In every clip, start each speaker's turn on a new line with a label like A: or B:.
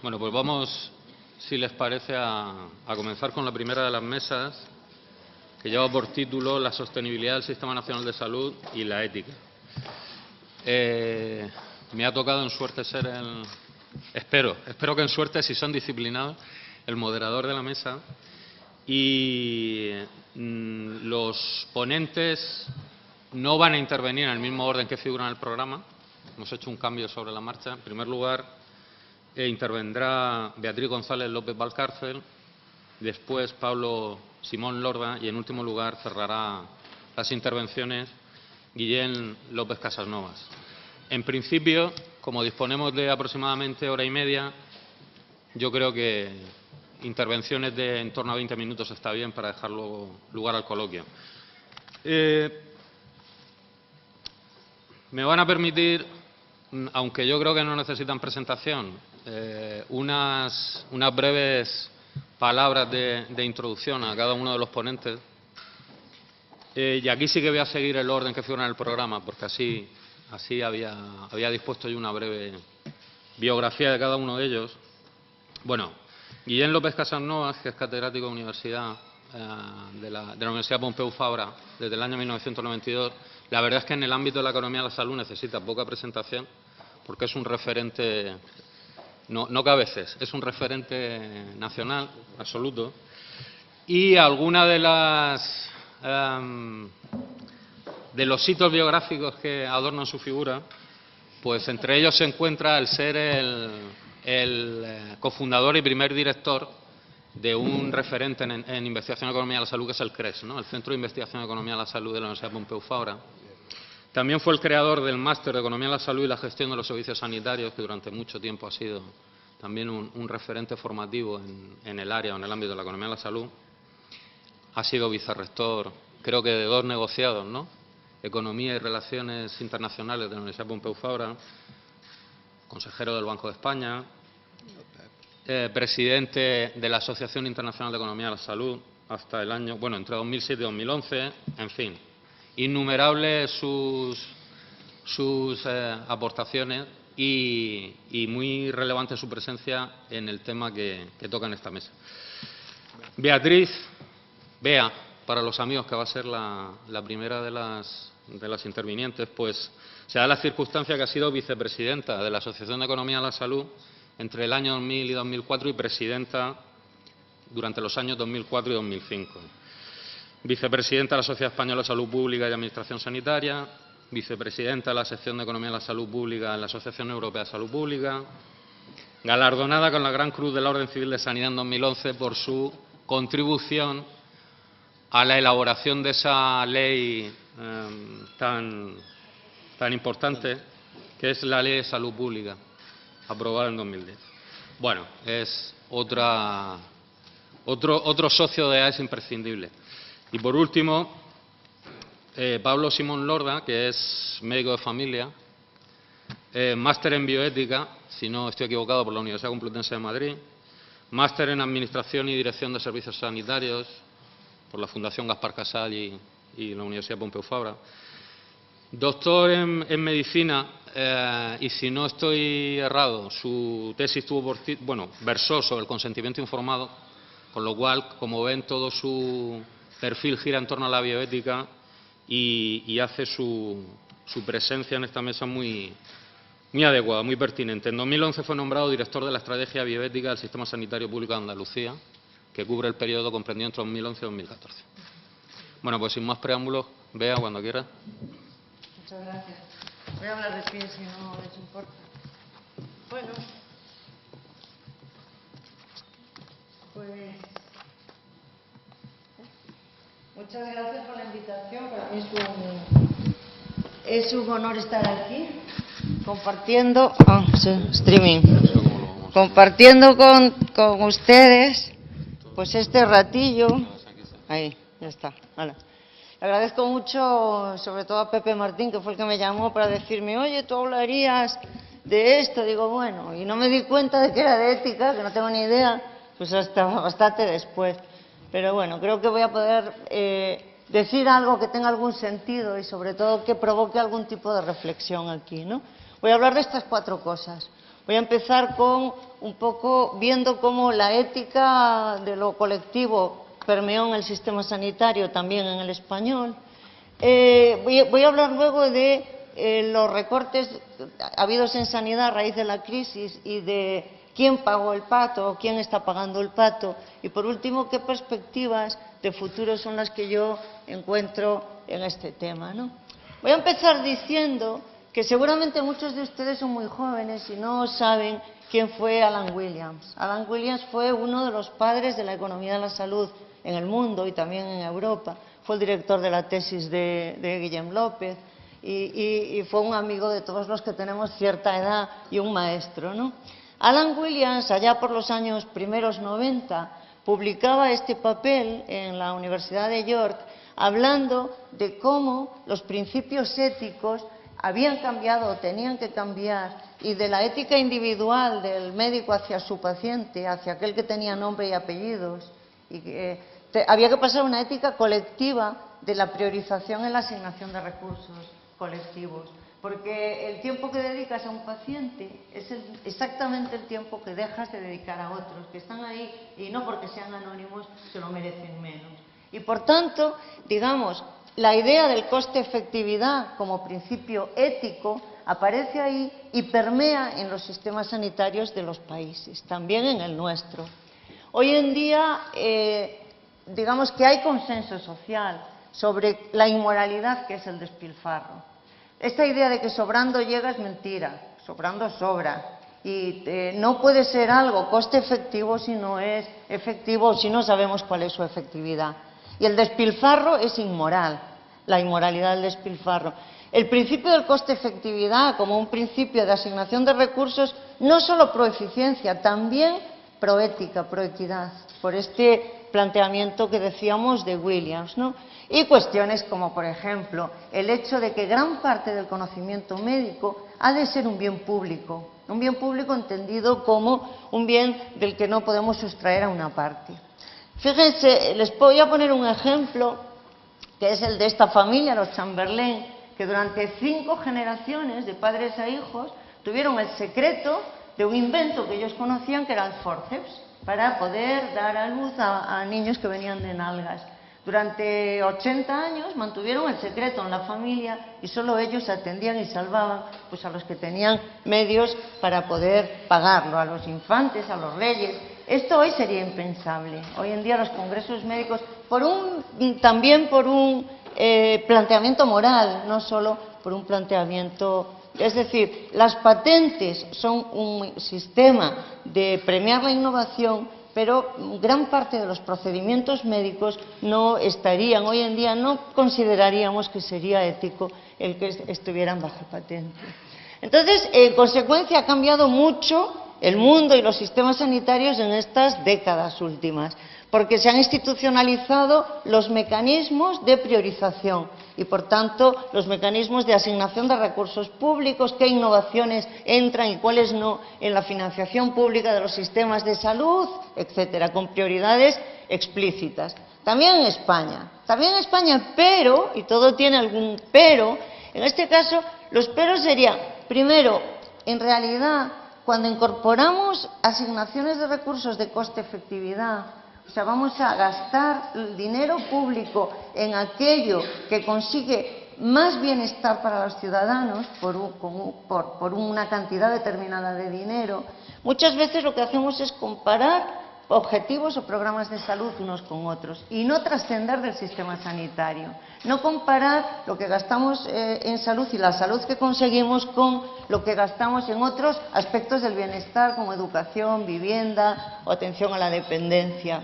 A: Bueno, pues vamos, si les parece, a comenzar con la primera de las mesas, que lleva por título La sostenibilidad del Sistema Nacional de Salud y la ética. Me ha tocado en suerte ser espero que en suerte, si son disciplinados, el moderador de la mesa. Y los ponentes no van a intervenir en el mismo orden que figura en el programa. Hemos hecho un cambio sobre la marcha. En primer lugar, intervendrá Beatriz González López Valcárcel, después Pablo Simón Lorda y, en último lugar, cerrará las intervenciones Guillén López Casasnovas. En principio, como disponemos de aproximadamente hora y media, yo creo que intervenciones de en torno a 20 minutos está bien para dejar lugar al coloquio. Me van a permitir, aunque yo creo que no necesitan presentación, unas breves palabras de introducción a cada uno de los ponentes. Y aquí sí que voy a seguir el orden que figura en el programa, porque así había dispuesto yo una breve biografía de cada uno de ellos. Bueno, Guillén López Casasnovas, que es catedrático de la Universidad Pompeu Fabra desde el año 1992, la verdad es que en el ámbito de la economía de la salud necesita poca presentación, porque es un referente, no que a veces, es un referente nacional absoluto. Y alguna de los hitos biográficos que adornan su figura, pues entre ellos se encuentra el ser el cofundador y primer director de un referente en investigación en economía de la salud, que es el CRES, ¿no? El Centro de Investigación en Economía de la Salud de la Universidad Pompeu Fabra. También fue el creador del Máster de Economía de la Salud y la Gestión de los Servicios Sanitarios, que durante mucho tiempo ha sido también un referente formativo en el área o en el ámbito de la economía de la salud. Ha sido vicerrector, creo que de 2 negociados, ¿no? Economía y Relaciones Internacionales de la Universidad Pompeu Fabra, consejero del Banco de España, presidente de la Asociación Internacional de Economía de la Salud hasta el año, bueno, entre 2007 y 2011, en fin, innumerables sus aportaciones y muy relevante su presencia en el tema que toca en esta mesa. Beatriz, Bea, para los amigos, que va a ser la primera de las intervinientes, pues se da la circunstancia que ha sido vicepresidenta de la Asociación de Economía de la Salud entre el año 2000 y 2004 y presidenta durante los años 2004 y 2005. Vicepresidenta de la Sociedad Española de Salud Pública y Administración Sanitaria, vicepresidenta de la sección de Economía de la Salud Pública en la Asociación Europea de Salud Pública, galardonada con la Gran Cruz de la Orden Civil de Sanidad en 2011 por su contribución a la elaboración de esa ley tan importante, que es la Ley de Salud Pública, aprobada en 2010. Bueno, es otro socio de AES imprescindible. Y por último, Pablo Simón Lorda, que es médico de familia, máster en bioética, si no estoy equivocado, por la Universidad Complutense de Madrid, máster en Administración y Dirección de Servicios Sanitarios por la Fundación Gaspar Casal y la Universidad Pompeu Fabra, doctor en Medicina, y si no estoy errado, su tesis versó sobre el consentimiento informado, con lo cual, como ven, todo su perfil gira en torno a la bioética y hace su presencia en esta mesa muy adecuada, muy pertinente. En 2011 fue nombrado director de la Estrategia Bioética del Sistema Sanitario Público de Andalucía, que cubre el periodo comprendido entre 2011 y 2014. Bueno, pues sin más preámbulos, Bea, cuando quiera.
B: Muchas gracias. Voy a hablar de pie, si no les importa. Bueno, pues muchas gracias por la invitación. Para mí es un honor estar aquí compartiendo compartiendo con ustedes pues este ratillo. Ahí, ya está. Hola. Le agradezco mucho, sobre todo a Pepe Martín, que fue el que me llamó para decirme, oye, tú hablarías de esto. Digo, bueno, y no me di cuenta de que era de ética, que no tengo ni idea, pues hasta bastante después. Pero bueno, creo que voy a poder decir algo que tenga algún sentido y sobre todo que provoque algún tipo de reflexión aquí, ¿no? Voy a hablar de estas 4 cosas. Voy a empezar con un poco viendo cómo la ética de lo colectivo permeó en el sistema sanitario, también en el español. Voy a hablar luego de los recortes habidos en sanidad a raíz de la crisis y de quién pagó el pato o quién está pagando el pato. Y por último, qué perspectivas de futuro son las que yo encuentro en este tema, ¿no? Voy a empezar diciendo que seguramente muchos de ustedes son muy jóvenes y no saben quién fue Alan Williams. Alan Williams fue uno de los padres de la economía de la salud en el mundo y también en Europa. Fue el director de la tesis de Guillem López y fue un amigo de todos los que tenemos cierta edad y un maestro, ¿no? Alan Williams, allá por los años primeros 90, publicaba este papel en la Universidad de York hablando de cómo los principios éticos habían cambiado o tenían que cambiar y de la ética individual del médico hacia su paciente, hacia aquel que tenía nombre y apellidos, y que había que pasar a una ética colectiva de la priorización en la asignación de recursos colectivos, porque el tiempo que dedicas a un paciente es exactamente el tiempo que dejas de dedicar a otros, que están ahí y no porque sean anónimos se lo merecen menos. Y por tanto, digamos, la idea del coste-efectividad como principio ético aparece ahí y permea en los sistemas sanitarios de los países, también en el nuestro. Hoy en día, digamos que hay consenso social sobre la inmoralidad que es el despilfarro. Esta idea de que sobrando llega es mentira, sobrando sobra. Y no puede ser algo coste efectivo si no es efectivo o si no sabemos cuál es su efectividad. Y el despilfarro es inmoral, la inmoralidad del despilfarro. El principio del coste-efectividad como un principio de asignación de recursos no solo pro eficiencia, también pro ética, pro equidad, por este planteamiento que decíamos de Williams, ¿no? Y cuestiones como, por ejemplo, el hecho de que gran parte del conocimiento médico ha de ser un bien público entendido como un bien del que no podemos sustraer a una parte. Fíjense, les voy a poner un ejemplo que es el de esta familia, los Chamberlain, que durante 5 generaciones de padres a hijos tuvieron el secreto de un invento que ellos conocían, que era el forceps, para poder dar a luz a niños que venían de nalgas. Durante 80 años mantuvieron el secreto en la familia y solo ellos atendían y salvaban pues, a los que tenían medios para poder pagarlo, a los infantes, a los reyes. Esto hoy sería impensable. Hoy en día los congresos médicos, también por un planteamiento moral, no solo por un planteamiento. Es decir, las patentes son un sistema de premiar la innovación, pero gran parte de los procedimientos médicos no estarían, hoy en día no consideraríamos que sería ético el que estuvieran bajo patente. Entonces, en consecuencia, ha cambiado mucho el mundo y los sistemas sanitarios en estas décadas últimas, porque se han institucionalizado los mecanismos de priorización y, por tanto, los mecanismos de asignación de recursos públicos, qué innovaciones entran y cuáles no en la financiación pública de los sistemas de salud, etcétera, con prioridades explícitas. También en España, pero, y todo tiene algún pero, en este caso, los peros serían, primero, en realidad, cuando incorporamos asignaciones de recursos de coste-efectividad, o sea, vamos a gastar el dinero público en aquello que consigue más bienestar para los ciudadanos por una cantidad determinada de dinero. Muchas veces lo que hacemos es comparar objetivos o programas de salud unos con otros y no trascender del sistema sanitario, no comparar lo que gastamos en salud y la salud que conseguimos con lo que gastamos en otros aspectos del bienestar como educación, vivienda o atención a la dependencia.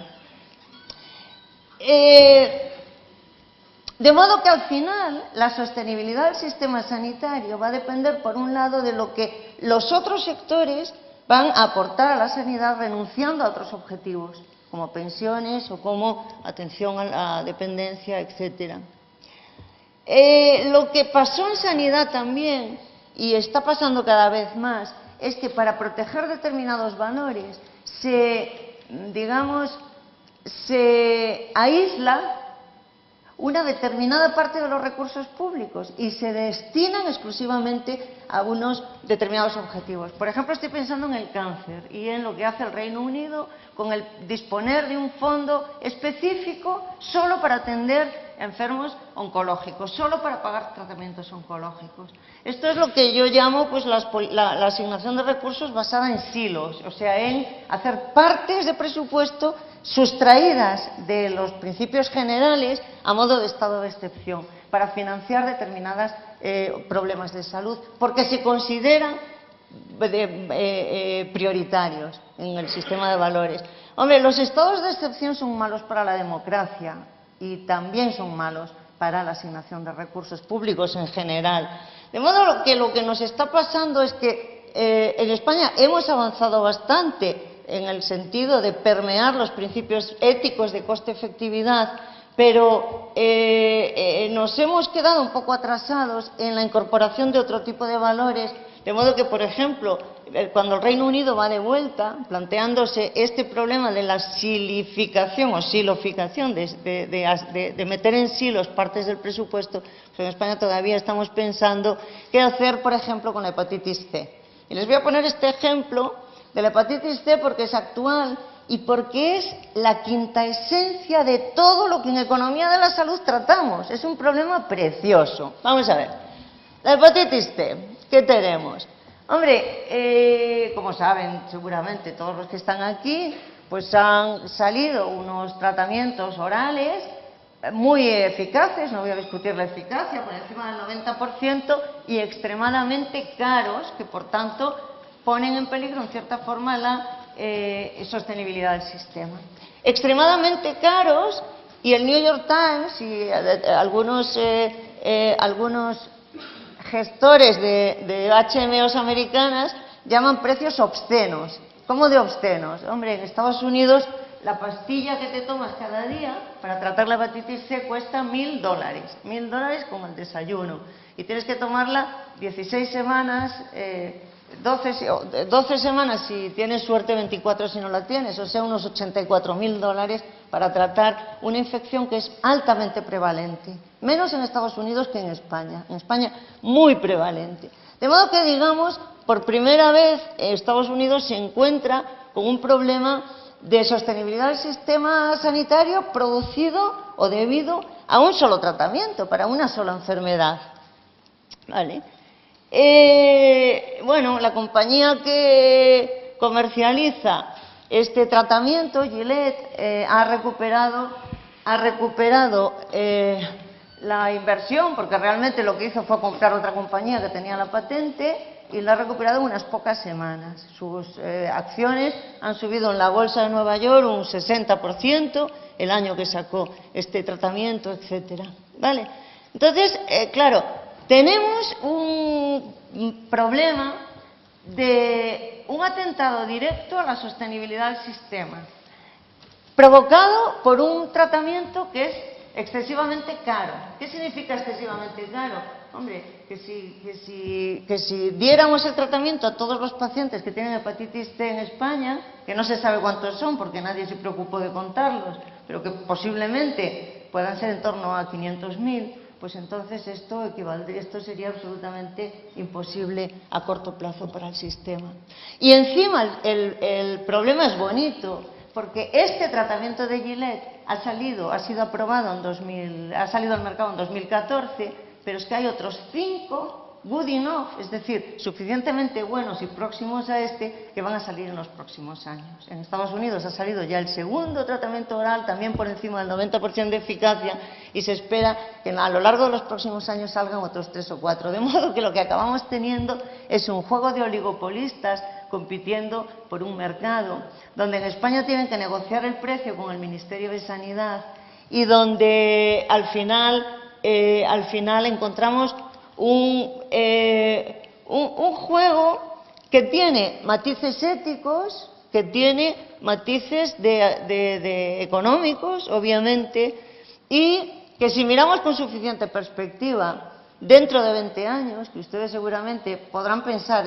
B: De modo que al final la sostenibilidad del sistema sanitario va a depender por un lado de lo que los otros sectores van a aportar a la sanidad renunciando a otros objetivos, como pensiones o como atención a la dependencia, etcétera. Lo que pasó en sanidad también, y está pasando cada vez más, es que para proteger determinados valores se aísla una determinada parte de los recursos públicos y se destinan exclusivamente a unos determinados objetivos. Por ejemplo, estoy pensando en el cáncer y en lo que hace el Reino Unido con el disponer de un fondo específico solo para atender enfermos oncológicos, solo para pagar tratamientos oncológicos. Esto es lo que yo llamo pues, la asignación de recursos basada en silos, o sea, en hacer partes de presupuesto sustraídas de los principios generales a modo de estado de excepción para financiar determinados problemas de salud, porque se consideran prioritarios en el sistema de valores. Hombre, los estados de excepción son malos para la democracia y también son malos para la asignación de recursos públicos en general. De modo que lo que nos está pasando es que en España hemos avanzado bastante en el sentido de permear los principios éticos de coste-efectividad, pero nos hemos quedado un poco atrasados en la incorporación de otro tipo de valores, de modo que, por ejemplo, cuando el Reino Unido va de vuelta, planteándose este problema de la silificación o siloficación, de meter en silos partes del presupuesto, pues en España todavía estamos pensando qué hacer, por ejemplo, con la hepatitis C. Y les voy a poner este ejemplo de la hepatitis C porque es actual y porque es la quinta esencia de todo lo que en economía de la salud tratamos. Es un problema precioso. Vamos a ver. La hepatitis C, ¿qué tenemos? Hombre, como saben seguramente todos los que están aquí, pues han salido unos tratamientos orales muy eficaces, no voy a discutir la eficacia, por encima del 90%, y extremadamente caros, que por tanto ponen en peligro en cierta forma la sostenibilidad del sistema. Extremadamente caros, y el New York Times y algunos gestores de HMOs americanas llaman precios obscenos. ¿Cómo de obscenos? Hombre, en Estados Unidos la pastilla que te tomas cada día para tratar la hepatitis C cuesta $1.000. $1.000 como el desayuno. Y tienes que tomarla 16 semanas, 12 semanas si tienes suerte, 24 si no la tienes, o sea, unos $84.000 para tratar una infección que es altamente prevalente. Menos en Estados Unidos que en España. En España, muy prevalente. De modo que, digamos, por primera vez Estados Unidos se encuentra con un problema de sostenibilidad del sistema sanitario producido o debido a un solo tratamiento, para una sola enfermedad. ¿Vale? Bueno, la compañía que comercializa este tratamiento, Gillette, ha recuperado la inversión, porque realmente lo que hizo fue comprar otra compañía que tenía la patente, y la ha recuperado en unas pocas semanas. Sus acciones han subido en la bolsa de Nueva York un 60% el año que sacó este tratamiento, etcétera. ¿Vale? Entonces, claro, tenemos un problema de un atentado directo a la sostenibilidad del sistema, provocado por un tratamiento que es excesivamente caro. ¿Qué significa excesivamente caro? Hombre, que si diéramos el tratamiento a todos los pacientes que tienen hepatitis C en España, que no se sabe cuántos son porque nadie se preocupó de contarlos, pero que posiblemente puedan ser en torno a 500.000, pues entonces esto sería absolutamente imposible a corto plazo para el sistema. Y encima el problema es bonito, porque este tratamiento de Gillette ha salido al mercado en 2014, pero es que hay otros 5 good enough, es decir, suficientemente buenos y próximos a este, que van a salir en los próximos años. En Estados Unidos ha salido ya el segundo tratamiento oral, también por encima del 90% de eficacia, y se espera que a lo largo de los próximos años salgan otros 3 o 4. De modo que lo que acabamos teniendo es un juego de oligopolistas compitiendo por un mercado, donde en España tienen que negociar el precio con el Ministerio de Sanidad y donde al final encontramos un juego que tiene matices éticos, que tiene matices de económicos, obviamente, y que si miramos con suficiente perspectiva, dentro de 20 años, que ustedes seguramente podrán pensar,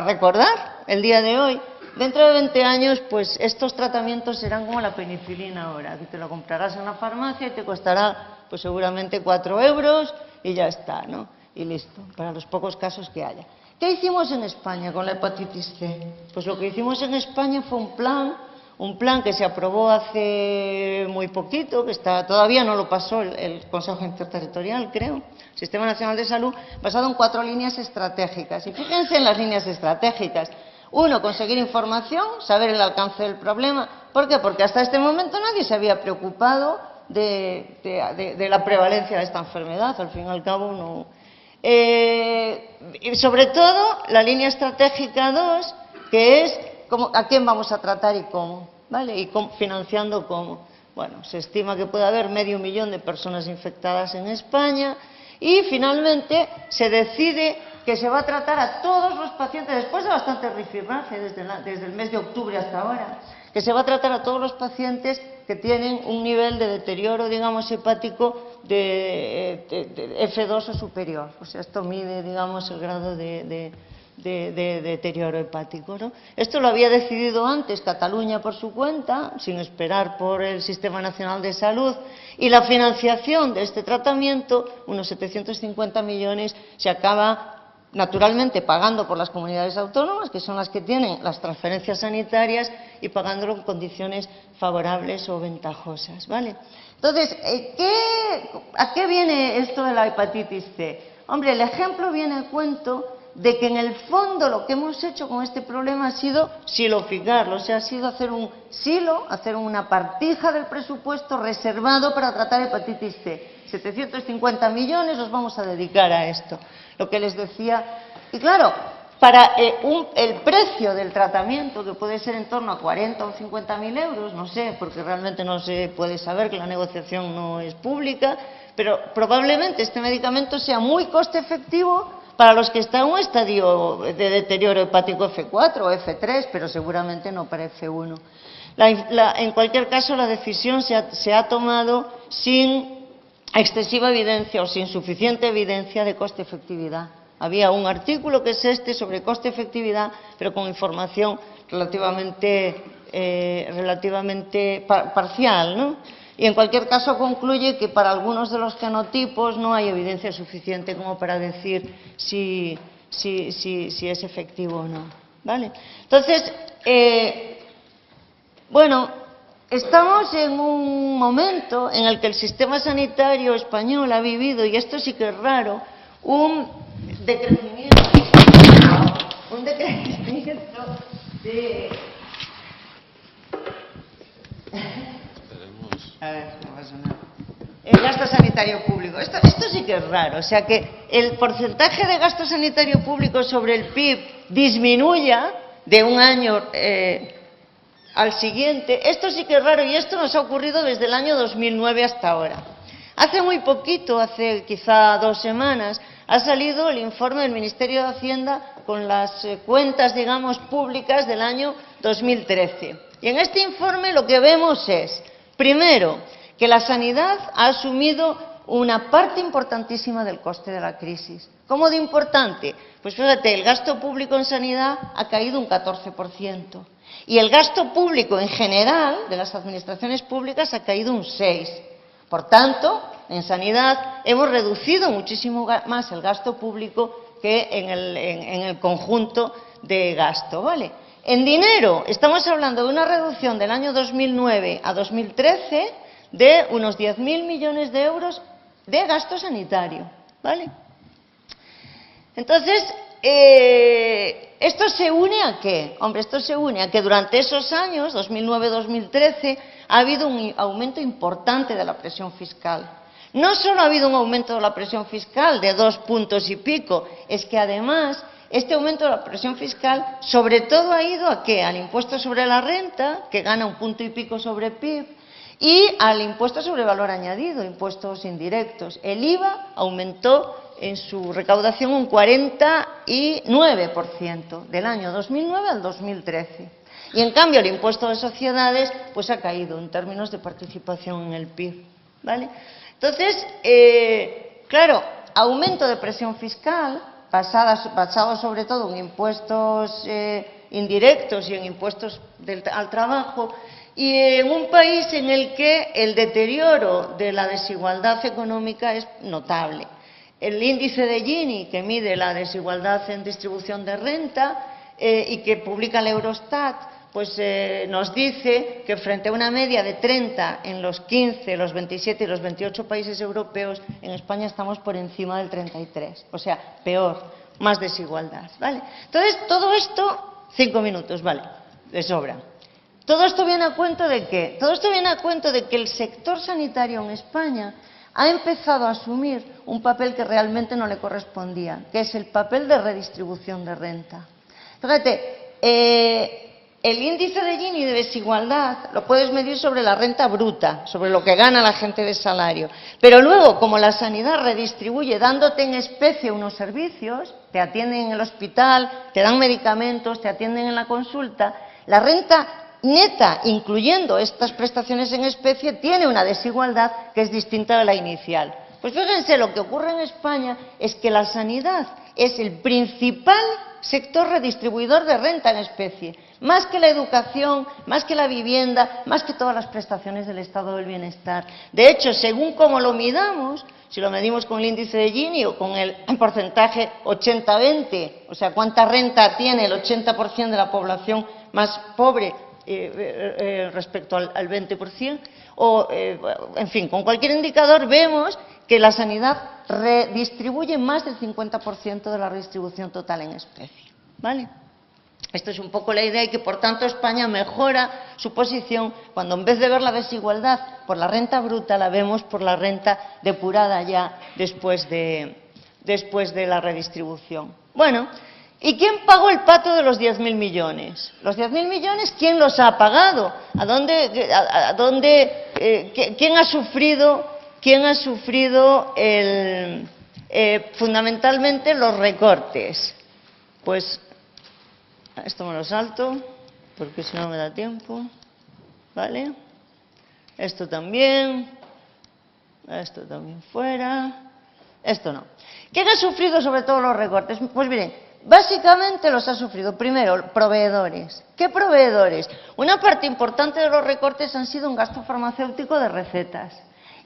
B: recordar el día de hoy, dentro de 20 años, pues estos tratamientos serán como la penicilina ahora, que te lo comprarás en una farmacia y te costará pues seguramente 4 euros y ya está, ¿no? Y listo, para los pocos casos que haya. ¿Qué hicimos en España con la hepatitis C? Pues lo que hicimos en España fue un plan que se aprobó hace muy poquito, que todavía no lo pasó el Consejo Interterritorial, creo, Sistema Nacional de Salud, basado en 4 líneas estratégicas. Y fíjense en las líneas estratégicas. 1, conseguir información, saber el alcance del problema. ¿Por qué? Porque hasta este momento nadie se había preocupado de la prevalencia de esta enfermedad. Al fin y al cabo, no. Y sobre todo, la línea estratégica 2, que es a quién vamos a tratar y cómo, ¿vale? Y financiando cómo. Bueno, se estima que puede haber 500.000 de personas infectadas en España y finalmente se decide que se va a tratar a todos los pacientes, después de bastante rifirrafe desde el mes de octubre hasta ahora, que se va a tratar a todos los pacientes que tienen un nivel de deterioro, digamos, hepático de F2 o superior. O sea, esto mide, digamos, el grado de deterioro hepático, ¿no? Esto lo había decidido antes Cataluña por su cuenta, sin esperar por el Sistema Nacional de Salud, y la financiación de este tratamiento, unos 750 millones, se acaba naturalmente pagando por las comunidades autónomas, que son las que tienen las transferencias sanitarias, y pagándolo en condiciones favorables o ventajosas, ¿vale? Entonces, ¿a qué viene esto de la hepatitis C? Hombre, el ejemplo viene a cuento de que en el fondo lo que hemos hecho con este problema ha sido siloficarlo, o sea, ha sido hacer un silo, hacer una partija del presupuesto reservado para tratar hepatitis C. 750 millones los vamos a dedicar a esto, lo que les decía. Y claro, para el precio del tratamiento, que puede ser en torno a 40 o 50.000 euros, no sé, porque realmente no se puede saber, que la negociación no es pública, pero probablemente este medicamento sea muy coste efectivo para los que están en un estadio de deterioro hepático F4 o F3, pero seguramente no para F1. En cualquier caso, la decisión se ha tomado sin excesiva evidencia o sin suficiente evidencia de coste-efectividad. Había un artículo que es este sobre coste-efectividad, pero con información relativamente parcial, ¿no? Y en cualquier caso concluye que para algunos de los genotipos no hay evidencia suficiente como para decir si es efectivo o no, ¿vale? Entonces, bueno, estamos en un momento en el que el sistema sanitario español ha vivido, y esto sí que es raro, un decrecimiento de... A ver, no pasa nada. El gasto sanitario público. Esto sí que es raro. O sea, que el porcentaje de gasto sanitario público sobre el PIB disminuya de un año al siguiente. Esto sí que es raro, y esto nos ha ocurrido desde el año 2009 hasta ahora. Hace muy poquito, hace quizá 2 semanas, ha salido el informe del Ministerio de Hacienda con las cuentas, digamos, públicas del año 2013. Y en este informe lo que vemos es, primero, que la sanidad ha asumido una parte importantísima del coste de la crisis. ¿Cómo de importante? Pues fíjate, el gasto público en sanidad ha caído un 14%. Y el gasto público en general de las administraciones públicas ha caído un 6%. Por tanto, en sanidad hemos reducido muchísimo más el gasto público que en el conjunto de gasto, ¿vale? En dinero, estamos hablando de una reducción del año 2009 a 2013 de unos 10.000 millones de euros de gasto sanitario, ¿vale? Entonces, ¿esto se une a qué? Hombre, esto se une a que durante esos años, 2009-2013, ha habido un aumento importante de la presión fiscal. No solo ha habido un aumento de la presión fiscal de 2 puntos y pico, es que además este aumento de la presión fiscal sobre todo ha ido ¿a qué? Al impuesto sobre la renta, que gana 1 punto y pico sobre PIB, y al impuesto sobre valor añadido, impuestos indirectos. El IVA aumentó en su recaudación un 49% del año 2009 al 2013. Y en cambio el impuesto de sociedades pues ha caído en términos de participación en el PIB, ¿vale? Entonces, claro, aumento de presión fiscal basado sobre todo en impuestos indirectos y en impuestos al trabajo, y en un país en el que el deterioro de la desigualdad económica es notable. El índice de Gini, que mide la desigualdad en distribución de renta y que publica el Eurostat, pues nos dice que frente a una media de 30 en los 15, los 27 y los 28 países europeos, en España estamos por encima del 33, o sea, peor, más desigualdad, ¿vale? Entonces, todo esto, 5 minutos, vale, de sobra. Todo esto viene a cuento de ¿qué? Todo esto viene a cuento de que el sector sanitario en España ha empezado a asumir un papel que realmente no le correspondía, que es el papel de redistribución de renta. Fíjate, el índice de Gini de desigualdad lo puedes medir sobre la renta bruta, sobre lo que gana la gente de salario. Pero luego, como la sanidad redistribuye dándote en especie unos servicios, te atienden en el hospital, te dan medicamentos, te atienden en la consulta, la renta neta, incluyendo estas prestaciones en especie, tiene una desigualdad que es distinta de la inicial. Pues fíjense, lo que ocurre en España es que la sanidad es el principal sector redistribuidor de renta en especie, más que la educación, más que la vivienda, más que todas las prestaciones del estado del bienestar. De hecho, según cómo lo midamos, si lo medimos con el índice de Gini o con el porcentaje 80-20, o sea, cuánta renta tiene el 80% de la población más pobre respecto al 20%, o en fin, con cualquier indicador vemos que la sanidad redistribuye más del 50% de la redistribución total en especie, ¿vale? Esto es un poco la idea y que, por tanto, España mejora su posición cuando en vez de ver la desigualdad por la renta bruta, la vemos por la renta depurada ya después de la redistribución. Bueno, ¿y quién pagó el pato de los 10.000 millones? Los 10.000 millones, ¿quién los ha pagado? ¿Quién ha sufrido fundamentalmente los recortes? Pues esto me lo salto, porque si no me da tiempo, ¿vale? Esto también fuera, esto no. ¿Quién ha sufrido sobre todo los recortes? Pues miren, básicamente los ha sufrido, primero, proveedores. ¿Qué proveedores? Una parte importante de los recortes han sido un gasto farmacéutico de recetas.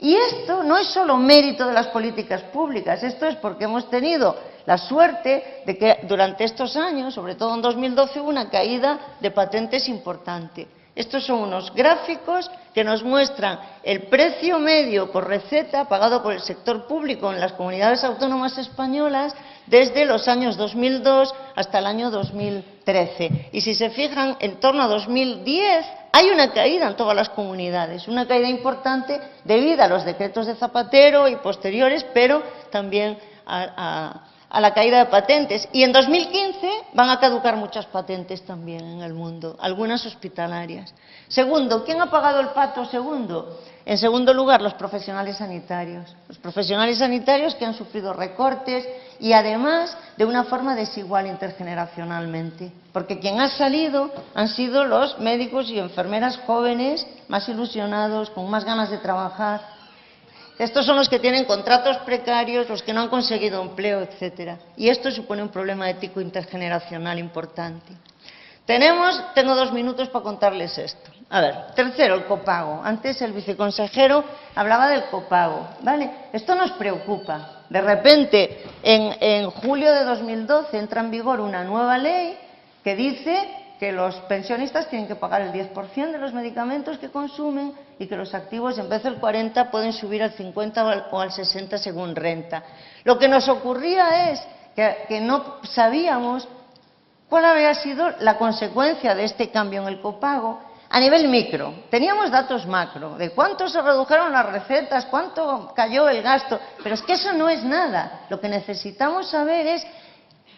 B: Y esto no es solo mérito de las políticas públicas, esto es porque hemos tenido la suerte de que durante estos años, sobre todo en 2012, hubo una caída de patentes importante. Estos son unos gráficos que nos muestran el precio medio por receta pagado por el sector público en las comunidades autónomas españolas desde los años 2002 hasta el año 2013. Y si se fijan, en torno a 2010 hay una caída en todas las comunidades, una caída importante debido a los decretos de Zapatero y posteriores, pero también a la caída de patentes. Y en 2015 van a caducar muchas patentes también en el mundo, algunas hospitalarias. Segundo, ¿quién ha pagado el pato segundo? En segundo lugar, los profesionales sanitarios. Los profesionales sanitarios que han sufrido recortes y además de una forma desigual intergeneracionalmente. Porque quien ha salido han sido los médicos y enfermeras jóvenes, más ilusionados, con más ganas de trabajar. Estos son los que tienen contratos precarios, los que no han conseguido empleo, etcétera. Y esto supone un problema ético intergeneracional importante. Tengo 2 minutos para contarles esto. A ver, tercero, el copago. Antes el viceconsejero hablaba del copago, ¿vale? Esto nos preocupa. De repente, en julio de 2012 entra en vigor una nueva ley que dice que los pensionistas tienen que pagar el 10% de los medicamentos que consumen y que los activos, en vez del 40, pueden subir al 50 o al 60 según renta. Lo que nos ocurría es que no sabíamos cuál había sido la consecuencia de este cambio en el copago a nivel micro. Teníamos datos macro, de cuánto se redujeron las recetas, cuánto cayó el gasto, pero es que eso no es nada. Lo que necesitamos saber es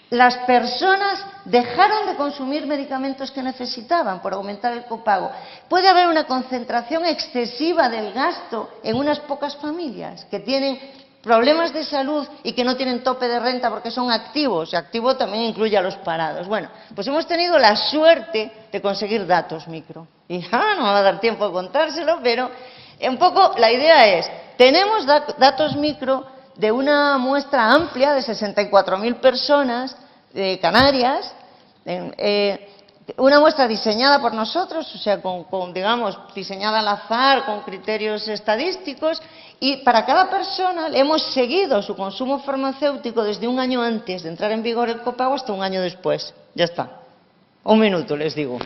B: las personas dejaron de consumir medicamentos que necesitaban por aumentar el copago. Puede haber una concentración excesiva del gasto en unas pocas familias que tienen problemas de salud y que no tienen tope de renta porque son activos, y activo también incluye a los parados. Bueno, pues hemos tenido la suerte de conseguir datos micro. Y no me va a dar tiempo de contárselo, pero un poco la idea es, tenemos datos micro de una muestra amplia de 64.000 personas de Canarias, una muestra diseñada por nosotros, o sea, digamos, diseñada al azar, con criterios estadísticos, y para cada persona le hemos seguido su consumo farmacéutico desde un año antes de entrar en vigor el copago hasta un año después. Ya está. 1 minuto, les digo.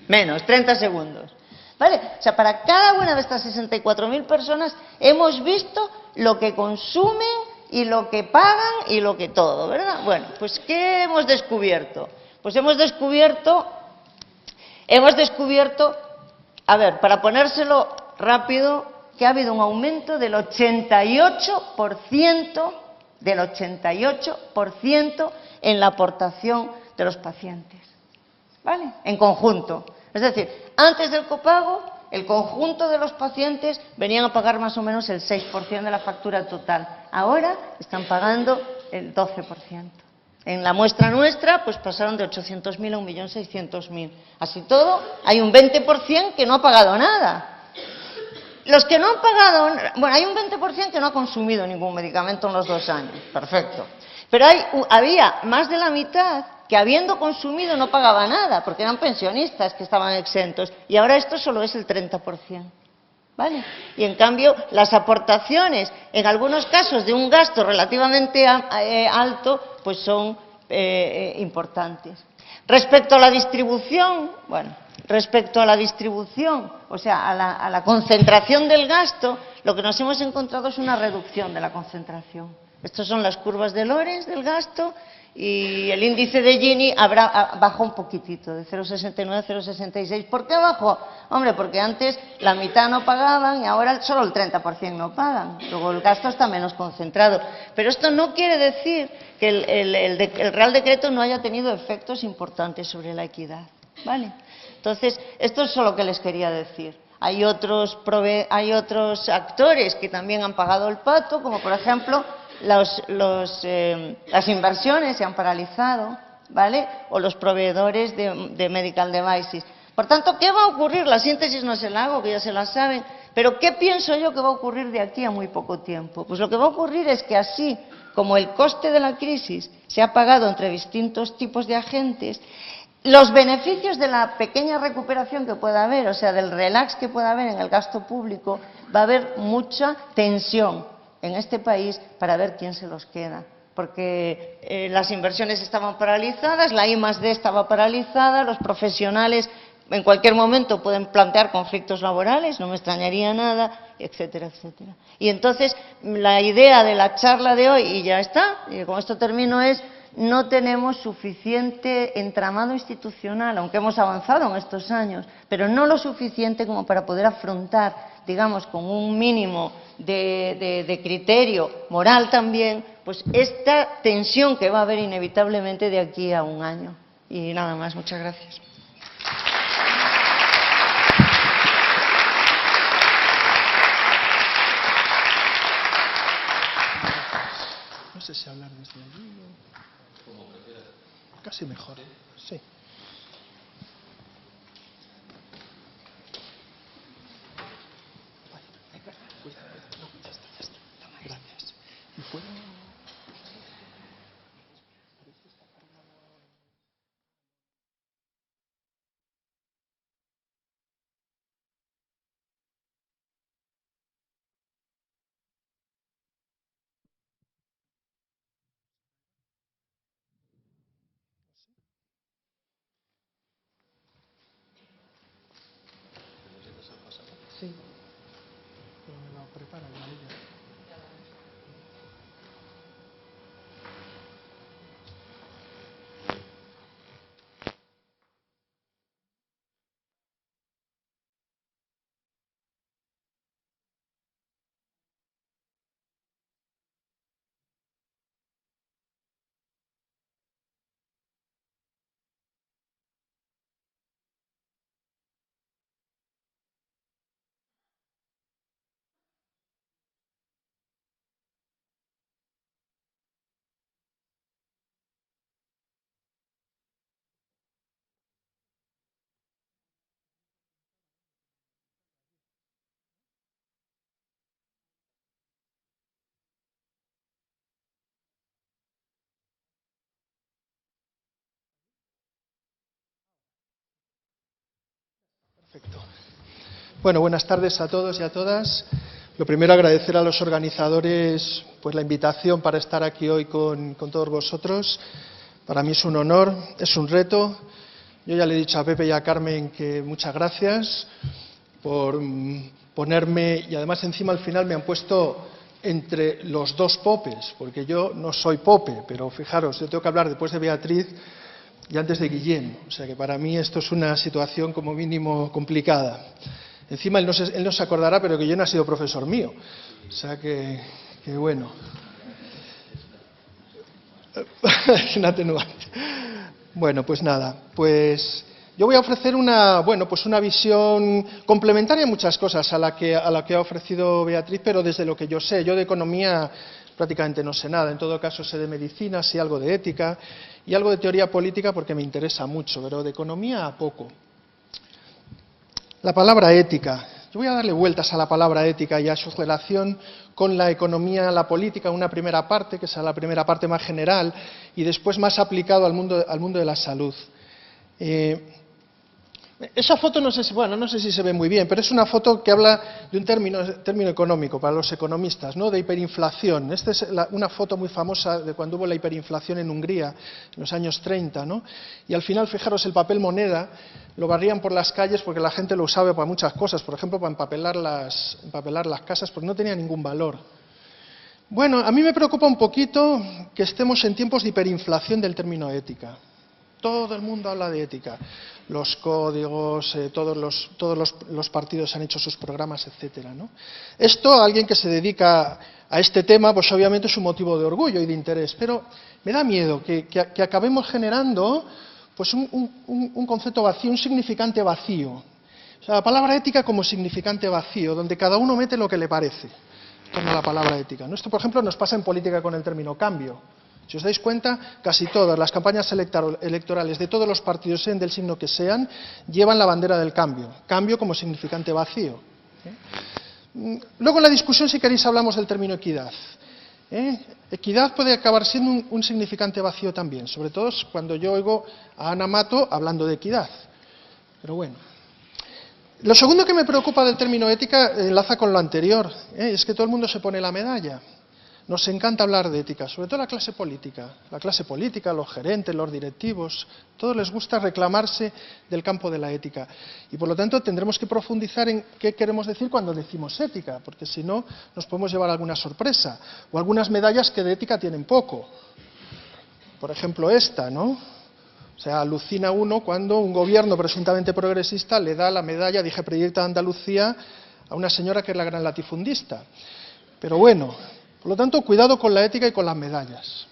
B: Menos, 30 segundos. ¿Vale? O sea, para cada una de estas 64.000 personas hemos visto lo que consumen y lo que pagan y lo que todo, ¿verdad? Bueno, pues ¿qué hemos descubierto? Pues hemos descubierto, a ver, para ponérselo rápido, que ha habido un aumento del 88% en la aportación de los pacientes, ¿vale? En conjunto. Es decir, antes del copago, el conjunto de los pacientes venían a pagar más o menos el 6% de la factura total. Ahora están pagando el 12%. En la muestra nuestra, pues pasaron de 800.000 a 1.600.000. Así todo, hay un 20% que no ha pagado nada. Los que no han pagado, bueno, hay un 20% que no ha consumido ningún medicamento en los 2 años. Perfecto. Pero había más de la mitad que habiendo consumido no pagaba nada, porque eran pensionistas que estaban exentos, y ahora esto solo es el 30%. ¿Vale? Y en cambio, las aportaciones, en algunos casos de un gasto relativamente alto, pues son importantes. Respecto a la distribución, o sea, a la concentración del gasto, lo que nos hemos encontrado es una reducción de la concentración. Estas son las curvas de Lorenz del gasto y el índice de Gini bajó un poquitito, de 0,69 a 0,66. ¿Por qué bajó? Hombre, porque antes la mitad no pagaban y ahora solo el 30% no pagan. Luego el gasto está menos concentrado. Pero esto no quiere decir que el Real Decreto no haya tenido efectos importantes sobre la equidad, ¿vale? Entonces, esto es solo lo que les quería decir. Hay otros actores que también han pagado el pato, como por ejemplo las inversiones se han paralizado, ¿vale? O los proveedores de medical devices. Por tanto, ¿qué va a ocurrir? La síntesis no se la hago, que ya se la saben, pero ¿qué pienso yo que va a ocurrir de aquí a muy poco tiempo? Pues lo que va a ocurrir es que así como el coste de la crisis se ha pagado entre distintos tipos de agentes, los beneficios de la pequeña recuperación que pueda haber, o sea, del relax que pueda haber en el gasto público, va a haber mucha tensión en este país para ver quién se los queda. Porque las inversiones estaban paralizadas, la I+D estaba paralizada, los profesionales en cualquier momento pueden plantear conflictos laborales, no me extrañaría nada, etcétera, etcétera. Y entonces, la idea de la charla de hoy, y ya está, y con esto termino, es: no tenemos suficiente entramado institucional, aunque hemos avanzado en estos años, pero no lo suficiente como para poder afrontar, digamos, con un mínimo de criterio moral también, pues esta tensión que va a haber inevitablemente de aquí a un año. Y nada más, muchas gracias.
C: No sé si hablar desde allí o... Casi mejor, sí. Gracias. ¿Y puedo...? Bueno, buenas tardes a todos y a todas. Lo primero, agradecer a los organizadores pues, la invitación para estar aquí hoy con todos vosotros. Para mí es un honor, es un reto. Yo ya le he dicho a Pepe y a Carmen que muchas gracias por ponerme, y además encima al final me han puesto entre los dos popes, porque yo no soy pope, pero fijaros, yo tengo que hablar después de Beatriz y antes de Guillén. O sea que para mí esto es una situación como mínimo complicada. Encima él no se acordará, pero que yo no ha sido profesor mío. O sea que bueno. Es un atenuante. Bueno, pues nada. Pues yo voy a ofrecer una visión complementaria a muchas cosas a la que ha ofrecido Beatriz, pero desde lo que yo sé. Yo de economía prácticamente no sé nada. En todo caso sé de medicina, sé algo de ética y algo de teoría política porque me interesa mucho, pero de economía poco. La palabra ética. Yo voy a darle vueltas a la palabra ética y a su relación con la economía, la política, una primera parte, que es la primera parte más general, y después más aplicado al mundo de la salud. Esa foto no sé si se ve muy bien, pero es una foto que habla de un término económico para los economistas, ¿no? De hiperinflación. Esta es una foto muy famosa de cuando hubo la hiperinflación en Hungría, en los años 30, ¿no? Y al final, fijaros, el papel moneda lo barrían por las calles porque la gente lo usaba para muchas cosas, por ejemplo, para empapelar las casas, porque no tenía ningún valor. Bueno, a mí me preocupa un poquito que estemos en tiempos de hiperinflación del término ética. Todo el mundo habla de ética. Los códigos, todos los partidos han hecho sus programas, etcétera, ¿no? Esto, a alguien que se dedica a este tema, pues obviamente es un motivo de orgullo y de interés, pero me da miedo que acabemos generando pues un concepto vacío, un significante vacío. O sea, la palabra ética como significante vacío, donde cada uno mete lo que le parece con la palabra ética, ¿no? Esto, por ejemplo, nos pasa en política con el término cambio. Si os dais cuenta, casi todas las campañas electorales de todos los partidos, sean del signo que sean, llevan la bandera del cambio. Cambio como significante vacío. Luego en la discusión, si queréis, hablamos del término equidad. Equidad puede acabar siendo un significante vacío también, sobre todo cuando yo oigo a Ana Mato hablando de equidad. Pero bueno. Lo segundo que me preocupa del término ética enlaza con lo anterior, es que todo el mundo se pone la medalla. Nos encanta hablar de ética, sobre todo la clase política. La clase política, los gerentes, los directivos, todos les gusta reclamarse del campo de la ética. Y por lo tanto tendremos que profundizar en qué queremos decir cuando decimos ética, porque si no nos podemos llevar alguna sorpresa, o algunas medallas que de ética tienen poco. Por ejemplo esta, ¿no? O sea, alucina uno cuando un gobierno presuntamente progresista le da la medalla Dije Proyecta Andalucía a una señora que es la gran latifundista. Pero bueno. Por lo tanto, cuidado con la ética y con las medallas.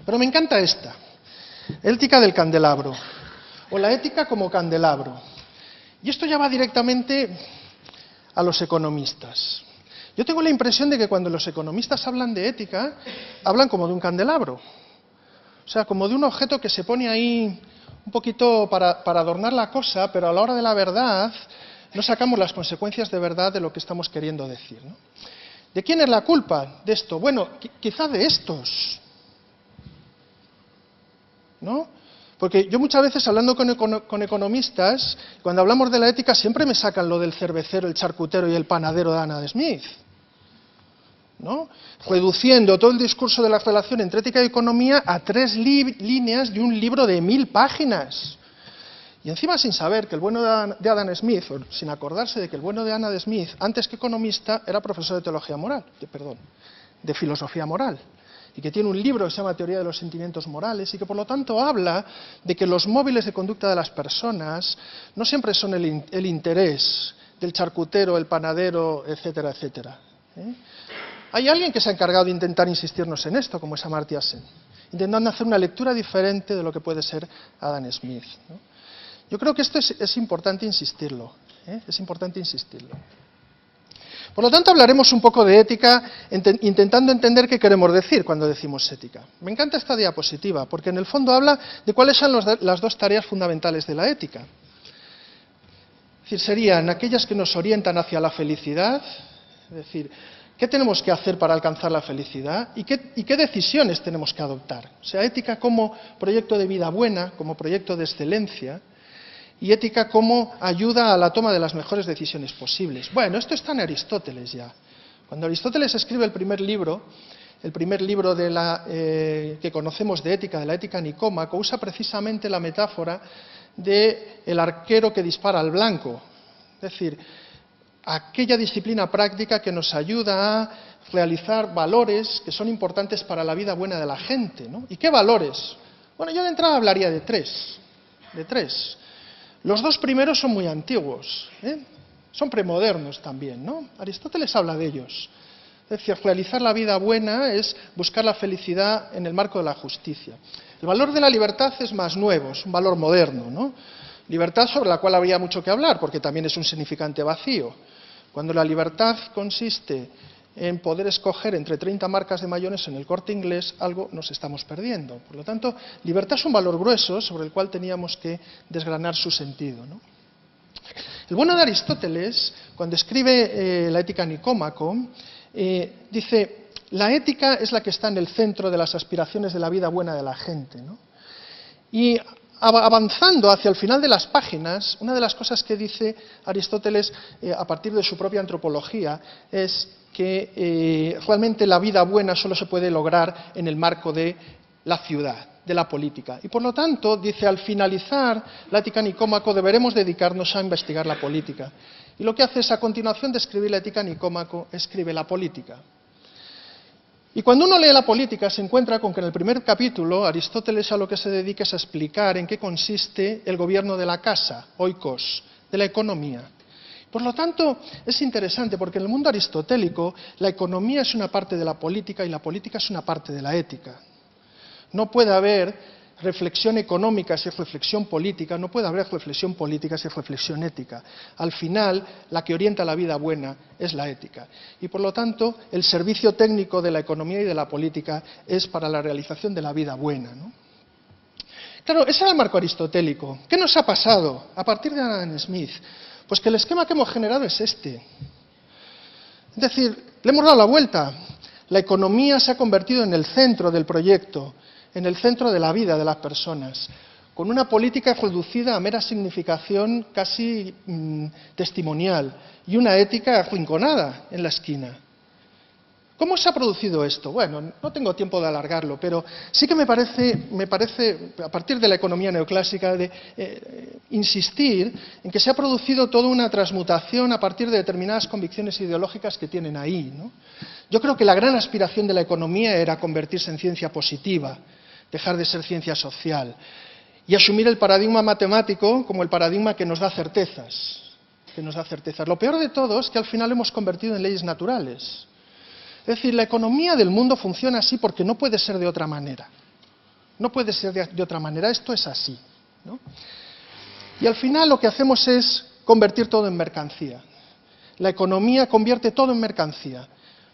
C: Pero me encanta esta, ética del candelabro, o la ética como candelabro. Y esto ya va directamente a los economistas. Yo tengo la impresión de que cuando los economistas hablan de ética, hablan como de un candelabro. O sea, como de un objeto que se pone ahí un poquito para adornar la cosa, pero a la hora de la verdad no sacamos las consecuencias de verdad de lo que estamos queriendo decir, ¿no? ¿De quién es la culpa de esto? Bueno, quizá de estos, ¿no? Porque yo muchas veces hablando con economistas, cuando hablamos de la ética siempre me sacan lo del cervecero, el charcutero y el panadero de Adam Smith, ¿no? Reduciendo todo el discurso de la relación entre ética y economía a 3 líneas de un libro de 1000 páginas. Y encima sin saber que el bueno de Adam Smith, o sin acordarse de que el bueno de Adam Smith, antes que economista, era profesor de teología moral, de filosofía moral, y que tiene un libro que se llama Teoría de los sentimientos morales, y que por lo tanto habla de que los móviles de conducta de las personas no siempre son el interés del charcutero, el panadero, etcétera, etcétera. Hay alguien que se ha encargado de intentar insistirnos en esto, como es Amartya Sen, intentando hacer una lectura diferente de lo que puede ser Adam Smith, ¿no? Yo creo que esto es importante insistirlo, es importante insistirlo. Por lo tanto, hablaremos un poco de ética, intentando entender qué queremos decir cuando decimos ética. Me encanta esta diapositiva, porque en el fondo habla de cuáles son las 2 tareas fundamentales de la ética. Es decir, serían aquellas que nos orientan hacia la felicidad, es decir, qué tenemos que hacer para alcanzar la felicidad y qué decisiones tenemos que adoptar. O sea, ética como proyecto de vida buena, como proyecto de excelencia. y ética como ayuda a la toma de las mejores decisiones posibles. Bueno, esto está en Aristóteles ya. Cuando Aristóteles escribe el primer libro que conocemos de ética, de la Ética Nicómaco, usa precisamente la metáfora del arquero que dispara al blanco. Es decir, aquella disciplina práctica que nos ayuda a realizar valores que son importantes para la vida buena de la gente, ¿no? ¿Y qué valores? Bueno, yo de entrada hablaría de tres. Los dos primeros son muy antiguos, son premodernos también, ¿no? Aristóteles habla de ellos. Es decir, realizar la vida buena es buscar la felicidad en el marco de la justicia. El valor de la libertad es más nuevo, es un valor moderno, ¿no? Libertad sobre la cual habría mucho que hablar, porque también es un significante vacío. Cuando la libertad consiste en poder escoger entre 30 marcas de mayones en el Corte Inglés, algo nos estamos perdiendo. Por lo tanto, libertad es un valor grueso sobre el cual teníamos que desgranar su sentido, ¿no? El bueno de Aristóteles, cuando escribe la Ética Nicómaco, dice: la ética es la que está en el centro de las aspiraciones de la vida buena de la gente, ¿no? Y avanzando hacia el final de las páginas, una de las cosas que dice Aristóteles a partir de su propia antropología es que realmente la vida buena solo se puede lograr en el marco de la ciudad, de la política. Y por lo tanto, dice, al finalizar la Ética Nicómaco deberemos dedicarnos a investigar la política. Y lo que hace es, a continuación de escribir la Ética Nicómaco, escribe la política. Y cuando uno lee la política se encuentra con que en el primer capítulo Aristóteles a lo que se dedica es a explicar en qué consiste el gobierno de la casa, oikos, de la economía. Por lo tanto, es interesante porque en el mundo aristotélico la economía es una parte de la política y la política es una parte de la ética. No puede haber reflexión económica sin reflexión política, no puede haber reflexión política sin reflexión ética. Al final, la que orienta la vida buena es la ética. Y por lo tanto, el servicio técnico de la economía y de la política es para la realización de la vida buena, ¿no? Claro, ese era el marco aristotélico. ¿Qué nos ha pasado a partir de Adam Smith? Pues que el esquema que hemos generado es este. Es decir, le hemos dado la vuelta. La economía se ha convertido en el centro del proyecto, en el centro de la vida de las personas, con una política reducida a mera significación casi testimonial y una ética arrinconada en la esquina. ¿Cómo se ha producido esto? Bueno, no tengo tiempo de alargarlo, pero sí que me parece a partir de la economía neoclásica, insistir en que se ha producido toda una transmutación a partir de determinadas convicciones ideológicas que tienen ahí, ¿no? Yo creo que la gran aspiración de la economía era convertirse en ciencia positiva, dejar de ser ciencia social y asumir el paradigma matemático como el paradigma que nos da certezas. Lo peor de todo es que al final hemos convertido en leyes naturales. Es decir, la economía del mundo funciona así porque no puede ser de otra manera. No puede ser de otra manera, esto es así, ¿no? Y al final lo que hacemos es convertir todo en mercancía. La economía convierte todo en mercancía.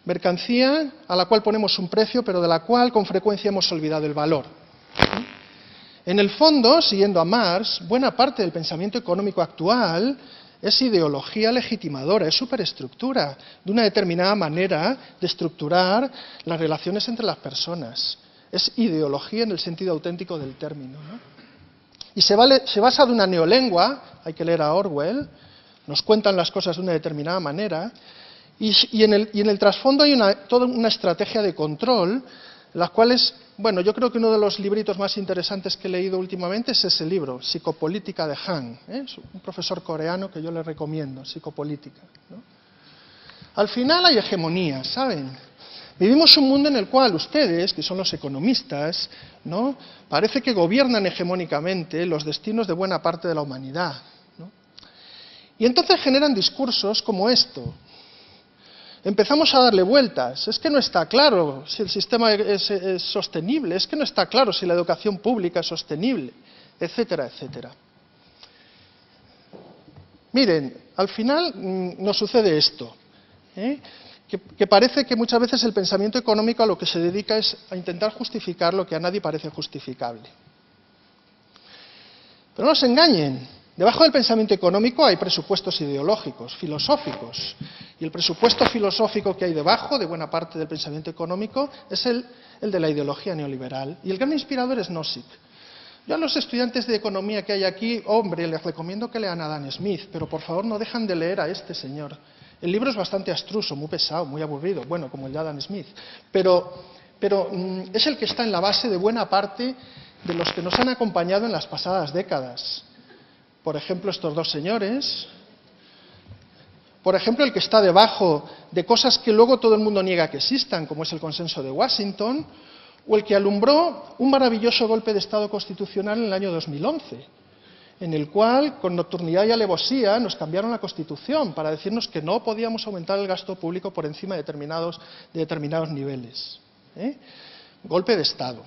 C: Mercancía a la cual ponemos un precio, pero de la cual con frecuencia hemos olvidado el valor. En el fondo, siguiendo a Marx, buena parte del pensamiento económico actual es ideología legitimadora, es superestructura, de una determinada manera de estructurar las relaciones entre las personas. Es ideología en el sentido auténtico del término, ¿no? Y se basa de una neolengua, hay que leer a Orwell, nos cuentan las cosas de una determinada manera, y en el trasfondo hay toda una estrategia de control, las cuales, bueno, yo creo que uno de los libritos más interesantes que he leído últimamente es ese libro, Psicopolítica de Han, es un profesor coreano que yo le recomiendo, Psicopolítica, ¿no? Al final hay hegemonía, ¿saben? Vivimos un mundo en el cual ustedes, que son los economistas, ¿no?, parece que gobiernan hegemónicamente los destinos de buena parte de la humanidad, ¿no? Y entonces generan discursos como esto. Empezamos a darle vueltas. Es que no está claro si el sistema es sostenible, es que no está claro si la educación pública es sostenible, etcétera, etcétera. Miren, al final nos sucede esto, que parece que muchas veces el pensamiento económico a lo que se dedica es a intentar justificar lo que a nadie parece justificable. Pero no se engañen. Debajo del pensamiento económico hay presupuestos ideológicos, filosóficos, y el presupuesto filosófico que hay debajo de buena parte del pensamiento económico es el de la ideología neoliberal, y el gran inspirador es Nozick. Yo a los estudiantes de economía que hay aquí, hombre, les recomiendo que lean a Adam Smith, pero por favor no dejan de leer a este señor. El libro es bastante abstruso, muy pesado, muy aburrido, bueno, como el de Adam Smith, pero es el que está en la base de buena parte de los que nos han acompañado en las pasadas décadas. Por ejemplo, estos dos señores. Por ejemplo, el que está debajo de cosas que luego todo el mundo niega que existan, como es el Consenso de Washington, o el que alumbró un maravilloso golpe de Estado constitucional en el año 2011, en el cual, con nocturnidad y alevosía, nos cambiaron la Constitución para decirnos que no podíamos aumentar el gasto público por encima de determinados niveles. Golpe de Estado.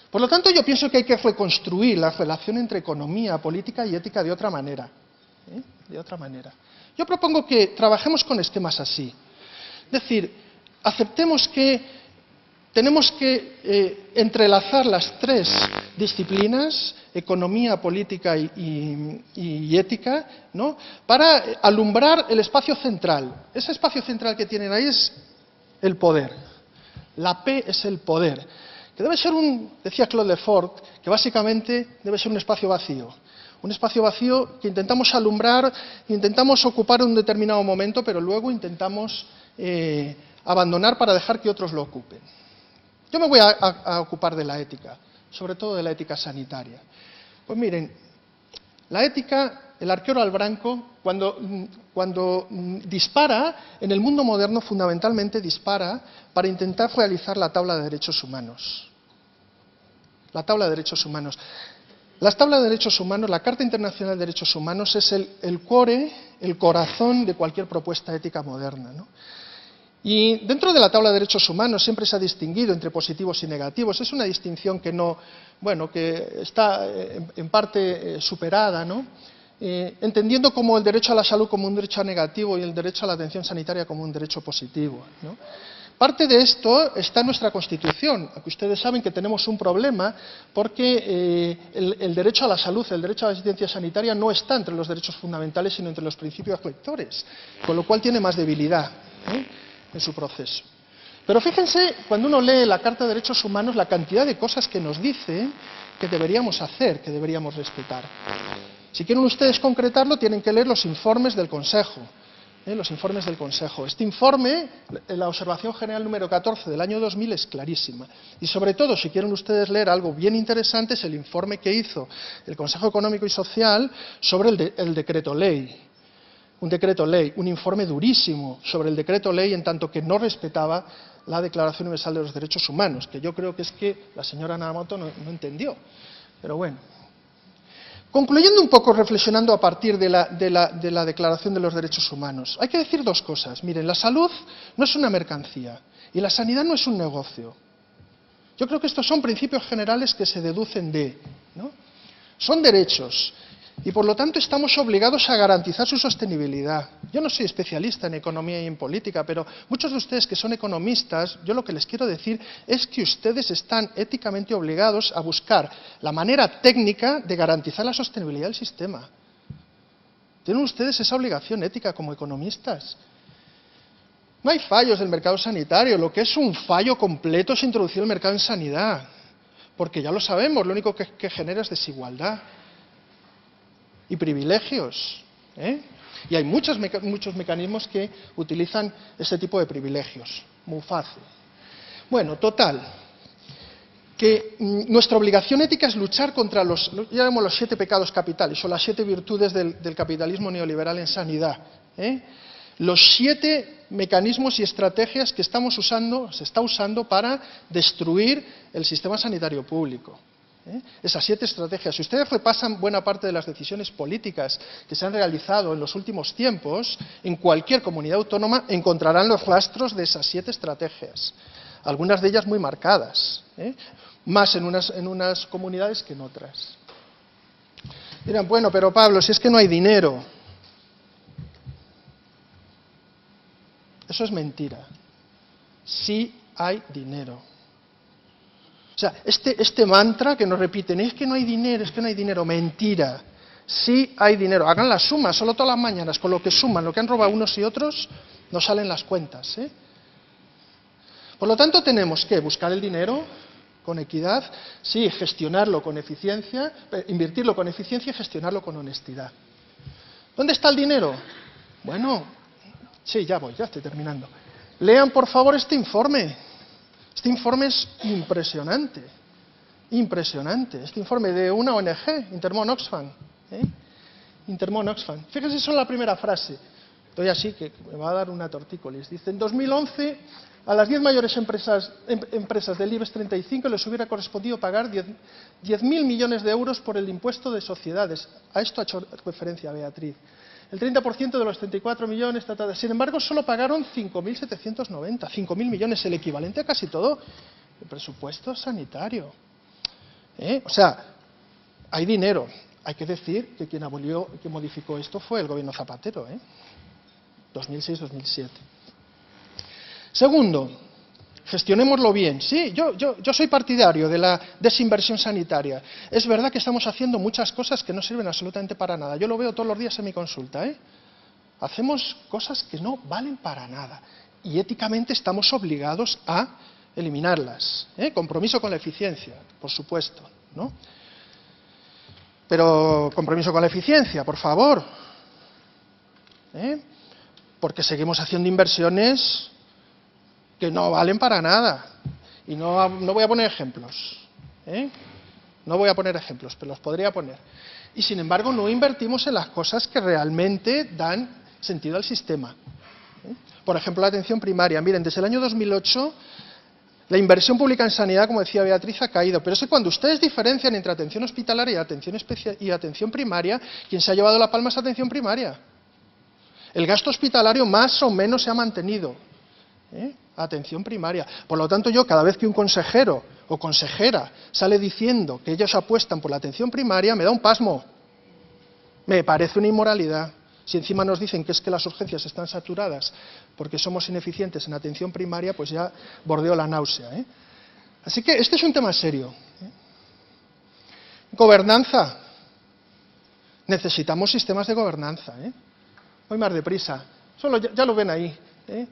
C: Por lo tanto, yo pienso que hay que reconstruir la relación entre economía, política y ética de otra manera. De otra manera. Yo propongo que trabajemos con esquemas así. Es decir, aceptemos que tenemos que entrelazar las tres disciplinas, economía, política y ética, ¿no?, para alumbrar el espacio central. Ese espacio central que tienen ahí es el poder. La P es el poder, que debe ser decía Claude Lefort, que básicamente debe ser un espacio vacío. Un espacio vacío que intentamos alumbrar, intentamos ocupar en un determinado momento, pero luego intentamos abandonar para dejar que otros lo ocupen. Yo me voy a ocupar de la ética, sobre todo de la ética sanitaria. Pues miren, la ética, el arquero al blanco, cuando dispara, en el mundo moderno fundamentalmente dispara para intentar realizar la tabla de derechos humanos. La tabla de derechos humanos. La tabla de derechos humanos, la Carta Internacional de Derechos Humanos, es el cuore, el corazón de cualquier propuesta ética moderna, ¿no? Y dentro de la tabla de derechos humanos siempre se ha distinguido entre positivos y negativos. Es una distinción que que está en parte superada, ¿no?, entendiendo como el derecho a la salud como un derecho negativo y el derecho a la atención sanitaria como un derecho positivo, ¿no? Parte de esto está en nuestra Constitución, aunque ustedes saben que tenemos un problema porque el derecho a la salud, el derecho a la asistencia sanitaria no está entre los derechos fundamentales, sino entre los principios rectores, con lo cual tiene más debilidad en su proceso. Pero fíjense, cuando uno lee la Carta de Derechos Humanos, la cantidad de cosas que nos dice que deberíamos hacer, que deberíamos respetar. Si quieren ustedes concretarlo, tienen que leer los informes del Consejo. Los informes del Consejo. Este informe, la observación general número 14 del año 2000, es clarísima. Y sobre todo, si quieren ustedes leer algo bien interesante, es el informe que hizo el Consejo Económico y Social sobre el decreto ley. Un decreto ley, un informe durísimo sobre el decreto ley en tanto que no respetaba la Declaración Universal de los Derechos Humanos, que yo creo que es que la señora Nagamoto no entendió. Pero bueno. Concluyendo un poco, reflexionando a partir de la Declaración de los Derechos Humanos, hay que decir dos cosas. Miren, la salud no es una mercancía y la sanidad no es un negocio. Yo creo que estos son principios generales que se deducen ¿no? Son derechos y por lo tanto estamos obligados a garantizar su sostenibilidad. Yo no soy especialista en economía y en política, pero muchos de ustedes que son economistas, yo lo que les quiero decir es que ustedes están éticamente obligados a buscar la manera técnica de garantizar la sostenibilidad del sistema. Tienen ustedes esa obligación ética como economistas. No hay fallos del mercado sanitario, lo que es un fallo completo es introducir el mercado en sanidad, porque ya lo sabemos, lo único que genera es desigualdad y privilegios, Y hay muchos mecanismos que utilizan ese tipo de privilegios, muy fácil. Bueno, total, que nuestra obligación ética es luchar contra los 7 pecados capitales, o las 7 virtudes del capitalismo neoliberal en sanidad. Los 7 mecanismos y estrategias que se está usando para destruir el sistema sanitario público. Esas 7 estrategias. Si ustedes repasan buena parte de las decisiones políticas que se han realizado en los últimos tiempos, en cualquier comunidad autónoma encontrarán los rastros de esas 7 estrategias. Algunas de ellas muy marcadas, más en unas comunidades que en otras. Dirán, bueno, pero Pablo, si es que no hay dinero. Eso es mentira. Sí hay dinero. O sea, este mantra que nos repiten, es que no hay dinero, mentira. Sí hay dinero. Hagan la suma, solo todas las mañanas, con lo que suman, lo que han robado unos y otros, nos salen las cuentas. Por lo tanto, tenemos que buscar el dinero, con equidad, sí, gestionarlo con eficiencia, invertirlo con eficiencia y gestionarlo con honestidad. ¿Dónde está el dinero? Bueno, sí, ya estoy terminando. Lean, por favor, este informe. Este informe es impresionante, impresionante. Este informe de una ONG, Intermón Oxfam. Intermón Oxfam. Fíjense solo la primera frase. Estoy así que me va a dar una tortícolis. Dice, en 2011, a las 10 mayores empresas del IBEX 35 les hubiera correspondido pagar 10.000 millones de euros por el impuesto de sociedades. A esto ha hecho referencia Beatriz. El 30% de los 34 millones, sin embargo, solo pagaron 5.790. 5.000 millones, el equivalente a casi todo el presupuesto sanitario. O sea, hay dinero. Hay que decir que quien modificó esto fue el gobierno Zapatero, 2006-2007. Segundo, gestionémoslo bien. Sí, yo soy partidario de la desinversión sanitaria. Es verdad que estamos haciendo muchas cosas que no sirven absolutamente para nada. Yo lo veo todos los días en mi consulta. Hacemos cosas que no valen para nada. Y éticamente estamos obligados a eliminarlas. Compromiso con la eficiencia, por supuesto, ¿no? Pero compromiso con la eficiencia, por favor. Porque seguimos haciendo inversiones que no valen para nada. Y no voy a poner ejemplos. No voy a poner ejemplos, pero los podría poner. Y sin embargo no invertimos en las cosas que realmente dan sentido al sistema. Por ejemplo, la atención primaria. Miren, desde el año 2008 la inversión pública en sanidad, como decía Beatriz, ha caído. Pero es que cuando ustedes diferencian entre atención hospitalaria y atención primaria, quien se ha llevado la palma es atención primaria. El gasto hospitalario más o menos se ha mantenido. Atención primaria. Por lo tanto, yo cada vez que un consejero o consejera sale diciendo que ellos apuestan por la atención primaria, me da un pasmo. Me parece una inmoralidad. Si encima nos dicen que es que las urgencias están saturadas porque somos ineficientes en atención primaria, pues ya bordeo la náusea. Así que este es un tema serio. Gobernanza. Necesitamos sistemas de gobernanza. Voy más deprisa. Solo ya lo ven ahí.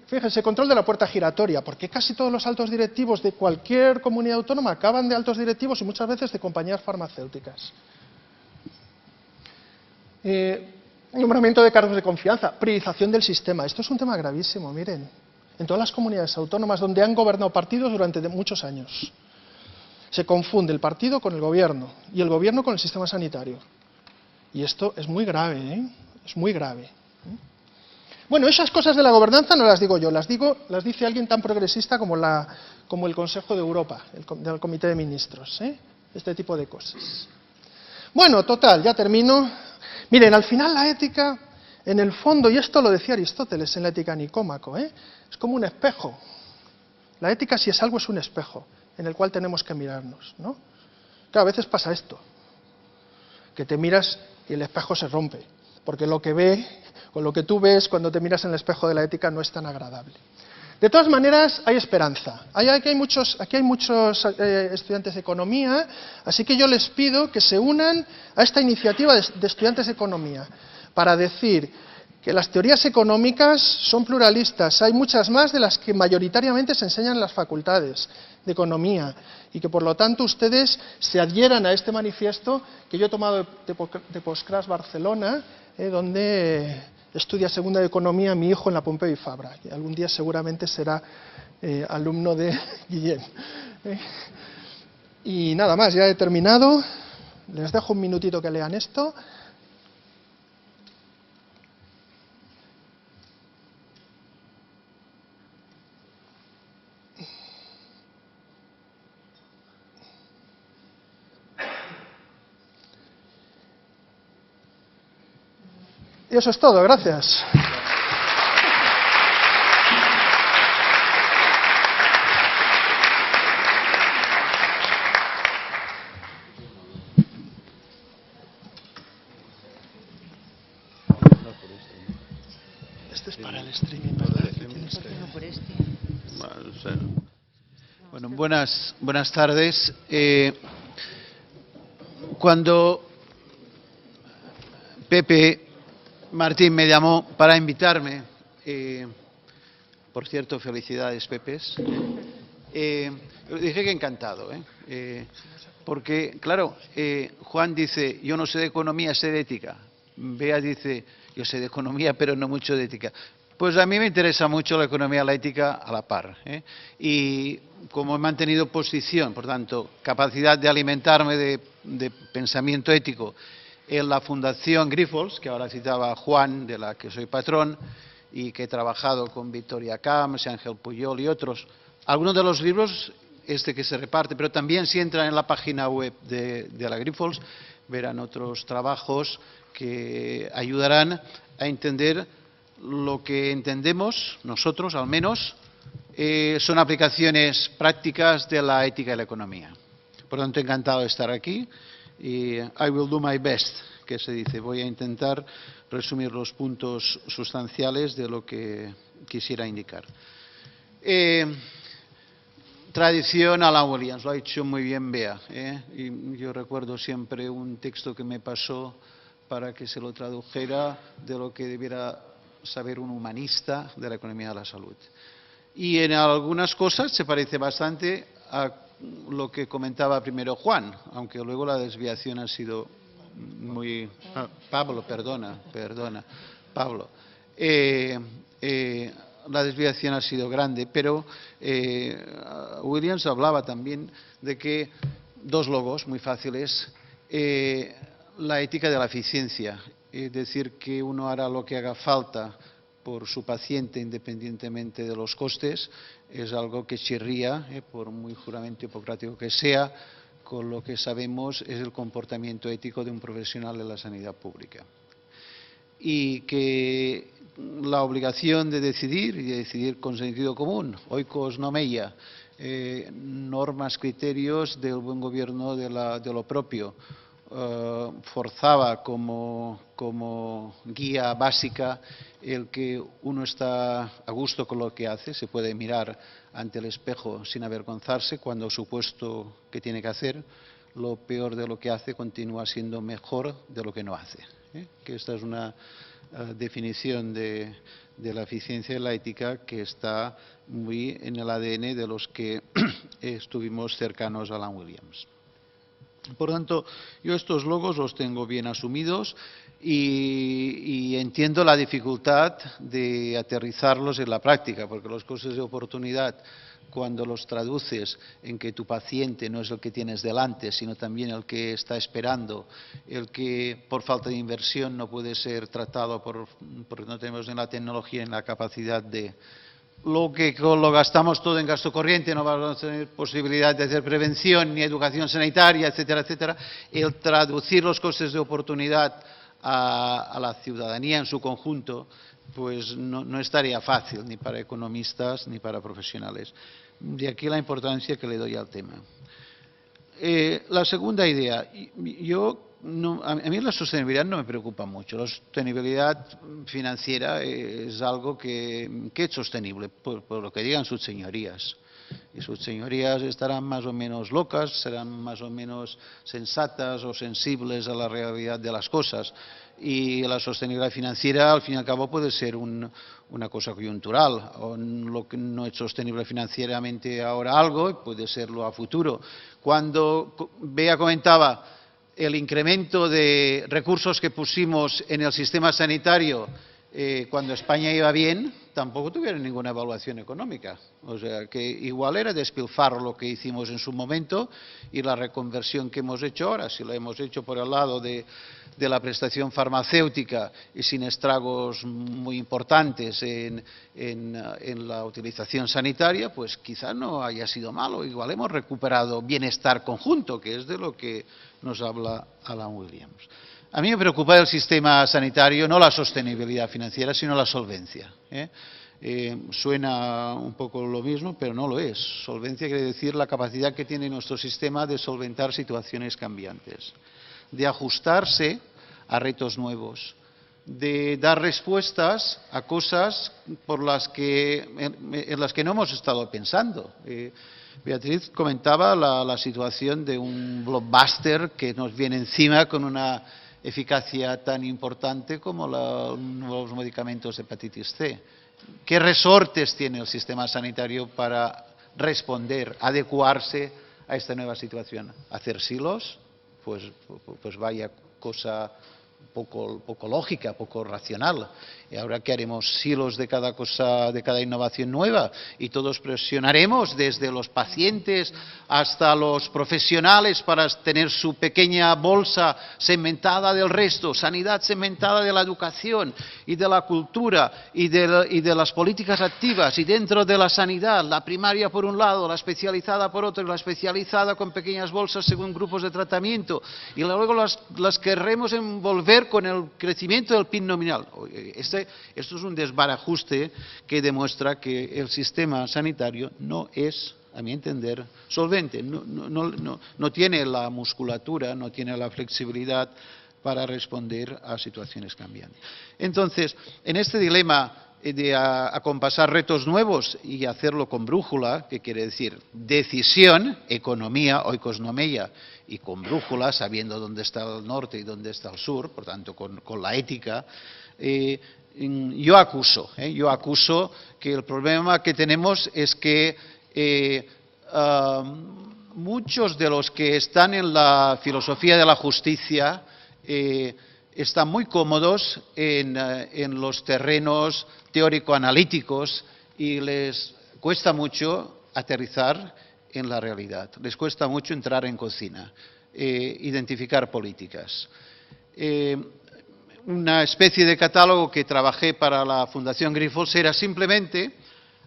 C: Fíjense, control de la puerta giratoria, porque casi todos los altos directivos de cualquier comunidad autónoma acaban de altos directivos y muchas veces de compañías farmacéuticas. Nombramiento de cargos de confianza, priorización del sistema. Esto es un tema gravísimo, miren. En todas las comunidades autónomas donde han gobernado partidos durante muchos años. Se confunde el partido con el gobierno y el gobierno con el sistema sanitario. Y esto es muy grave, es muy grave. Bueno, esas cosas de la gobernanza no las digo yo, las dice alguien tan progresista como el Consejo de Europa, del Comité de Ministros, este tipo de cosas. Bueno, total, ya termino. Miren, al final la ética, en el fondo, y esto lo decía Aristóteles en la Ética Nicómaco, es como un espejo. La ética, si es algo, es un espejo en el cual tenemos que mirarnos, ¿no? Claro, a veces pasa esto, que te miras y el espejo se rompe, porque lo que tú ves cuando te miras en el espejo de la ética no es tan agradable. De todas maneras, hay esperanza. Aquí hay muchos estudiantes de economía, así que yo les pido que se unan a esta iniciativa de estudiantes de economía para decir que las teorías económicas son pluralistas. Hay muchas más de las que mayoritariamente se enseñan en las facultades de economía y que, por lo tanto, ustedes se adhieran a este manifiesto que yo he tomado de Postclass Barcelona, donde estudia segunda de Economía mi hijo en la Pompeu y Fabra, que algún día seguramente será alumno de Guillén. Y nada más, ya he terminado. Les dejo un minutito que lean esto. Y eso es todo, gracias. Este es para el streaming, ¿verdad?
D: Bueno, buenas tardes. Cuando Pepe Martín me llamó para invitarme, por cierto, felicidades, Pepes, Dije que encantado, porque, claro, Juan dice, yo no sé de economía, sé de ética. Bea dice, yo sé de economía, pero no mucho de ética. Pues a mí me interesa mucho la economía y la ética a la par. Y como he mantenido posición, por tanto, capacidad de alimentarme de pensamiento ético en la Fundación Grifols, que ahora citaba Juan, de la que soy patrón, y que he trabajado con Victoria Camps, Ángel Puyol y otros. Algunos de los libros, que se reparte, pero también si entran en la página web de la Grifols, verán otros trabajos que ayudarán a entender lo que entendemos nosotros, al menos, son aplicaciones prácticas de la ética y la economía. Por lo tanto, encantado de estar aquí y I will do my best, que se dice. Voy a intentar resumir los puntos sustanciales de lo que quisiera indicar. Tradición Alan Williams, lo ha hecho muy bien Bea. Y yo recuerdo siempre un texto que me pasó para que se lo tradujera de lo que debiera saber un humanista de la economía de la salud. Y en algunas cosas se parece bastante a lo que comentaba primero Juan, aunque luego la desviación ha sido muy... Pablo, perdona. Pablo. La desviación ha sido grande, pero Williams hablaba también de que dos logos muy fáciles, la ética de la eficiencia, es decir, que uno hará lo que haga falta por su paciente independientemente de los costes, es algo que chirría, por muy juramento hipocrático que sea, con lo que sabemos es el comportamiento ético de un profesional de la sanidad pública. Y que la obligación de decidir, y de decidir con sentido común, oikos nomeia, normas, criterios del buen gobierno de lo propio, forzaba como guía básica el que uno está a gusto con lo que hace, se puede mirar ante el espejo sin avergonzarse cuando supuesto que tiene que hacer, lo peor de lo que hace continúa siendo mejor de lo que no hace. Que esta es una definición de la eficiencia y la ética que está muy en el ADN de los que estuvimos cercanos a Alan Williams. Por tanto, yo estos logos los tengo bien asumidos y entiendo la dificultad de aterrizarlos en la práctica, porque los costes de oportunidad, cuando los traduces en que tu paciente no es el que tienes delante, sino también el que está esperando, el que por falta de inversión no puede ser tratado porque no tenemos ni la tecnología ni la capacidad de... Lo que lo gastamos todo en gasto corriente, no vamos a tener posibilidad de hacer prevención ni educación sanitaria, etcétera, etcétera. El traducir los costes de oportunidad a la ciudadanía en su conjunto, pues no estaría fácil ni para economistas ni para profesionales. De aquí la importancia que le doy al tema. La segunda idea, a mí la sostenibilidad no me preocupa mucho. La sostenibilidad financiera es algo que es sostenible, por lo que digan sus señorías. Y sus señorías estarán más o menos locas, serán más o menos sensatas o sensibles a la realidad de las cosas. Y la sostenibilidad financiera, al fin y al cabo, puede ser una cosa coyuntural. O lo que no es sostenible financieramente ahora algo, puede serlo a futuro. Cuando Bea comentaba el incremento de recursos que pusimos en el sistema sanitario cuando España iba bien, tampoco tuvieron ninguna evaluación económica. O sea, que igual era despilfarro lo que hicimos en su momento y la reconversión que hemos hecho ahora. Si la hemos hecho por el lado de la prestación farmacéutica y sin estragos muy importantes en la utilización sanitaria, pues quizá no haya sido malo. Igual hemos recuperado bienestar conjunto, que es de lo que nos habla Alan Williams. A mí me preocupa el sistema sanitario, no la sostenibilidad financiera, sino la solvencia. Suena un poco lo mismo, pero no lo es. Solvencia quiere decir la capacidad que tiene nuestro sistema de solventar situaciones cambiantes, de ajustarse a retos nuevos, de dar respuestas a cosas en las que no hemos estado pensando. Beatriz comentaba la situación de un blockbuster que nos viene encima con una eficacia tan importante como los medicamentos de hepatitis C. ¿Qué resortes tiene el sistema sanitario para responder, adecuarse a esta nueva situación. Hacer silos, pues vaya cosa poco lógica, poco racional. Y ahora que haremos silos de cada cosa, de cada innovación nueva, y todos presionaremos desde los pacientes hasta los profesionales para tener su pequeña bolsa segmentada del resto, sanidad segmentada de la educación y de la cultura y de las políticas activas, y dentro de la sanidad, la primaria por un lado, la especializada por otro, y la especializada con pequeñas bolsas según grupos de tratamiento, y luego las querremos envolver con el crecimiento del PIB nominal. Esto es un desbarajuste que demuestra que el sistema sanitario no es, a mi entender, solvente, no tiene la musculatura, no tiene la flexibilidad para responder a situaciones cambiantes. Entonces, en este dilema de acompasar retos nuevos y hacerlo con brújula, que quiere decir decisión, economía, oikosnomeia, y con brújula, sabiendo dónde está el norte y dónde está el sur, por tanto con la ética, yo acuso que el problema que tenemos es que muchos de los que están en la filosofía de la justicia están muy cómodos en los terrenos teórico-analíticos y les cuesta mucho aterrizar en la realidad, les cuesta mucho entrar en cocina, identificar políticas. Una especie de catálogo que trabajé para la Fundación Grifols era simplemente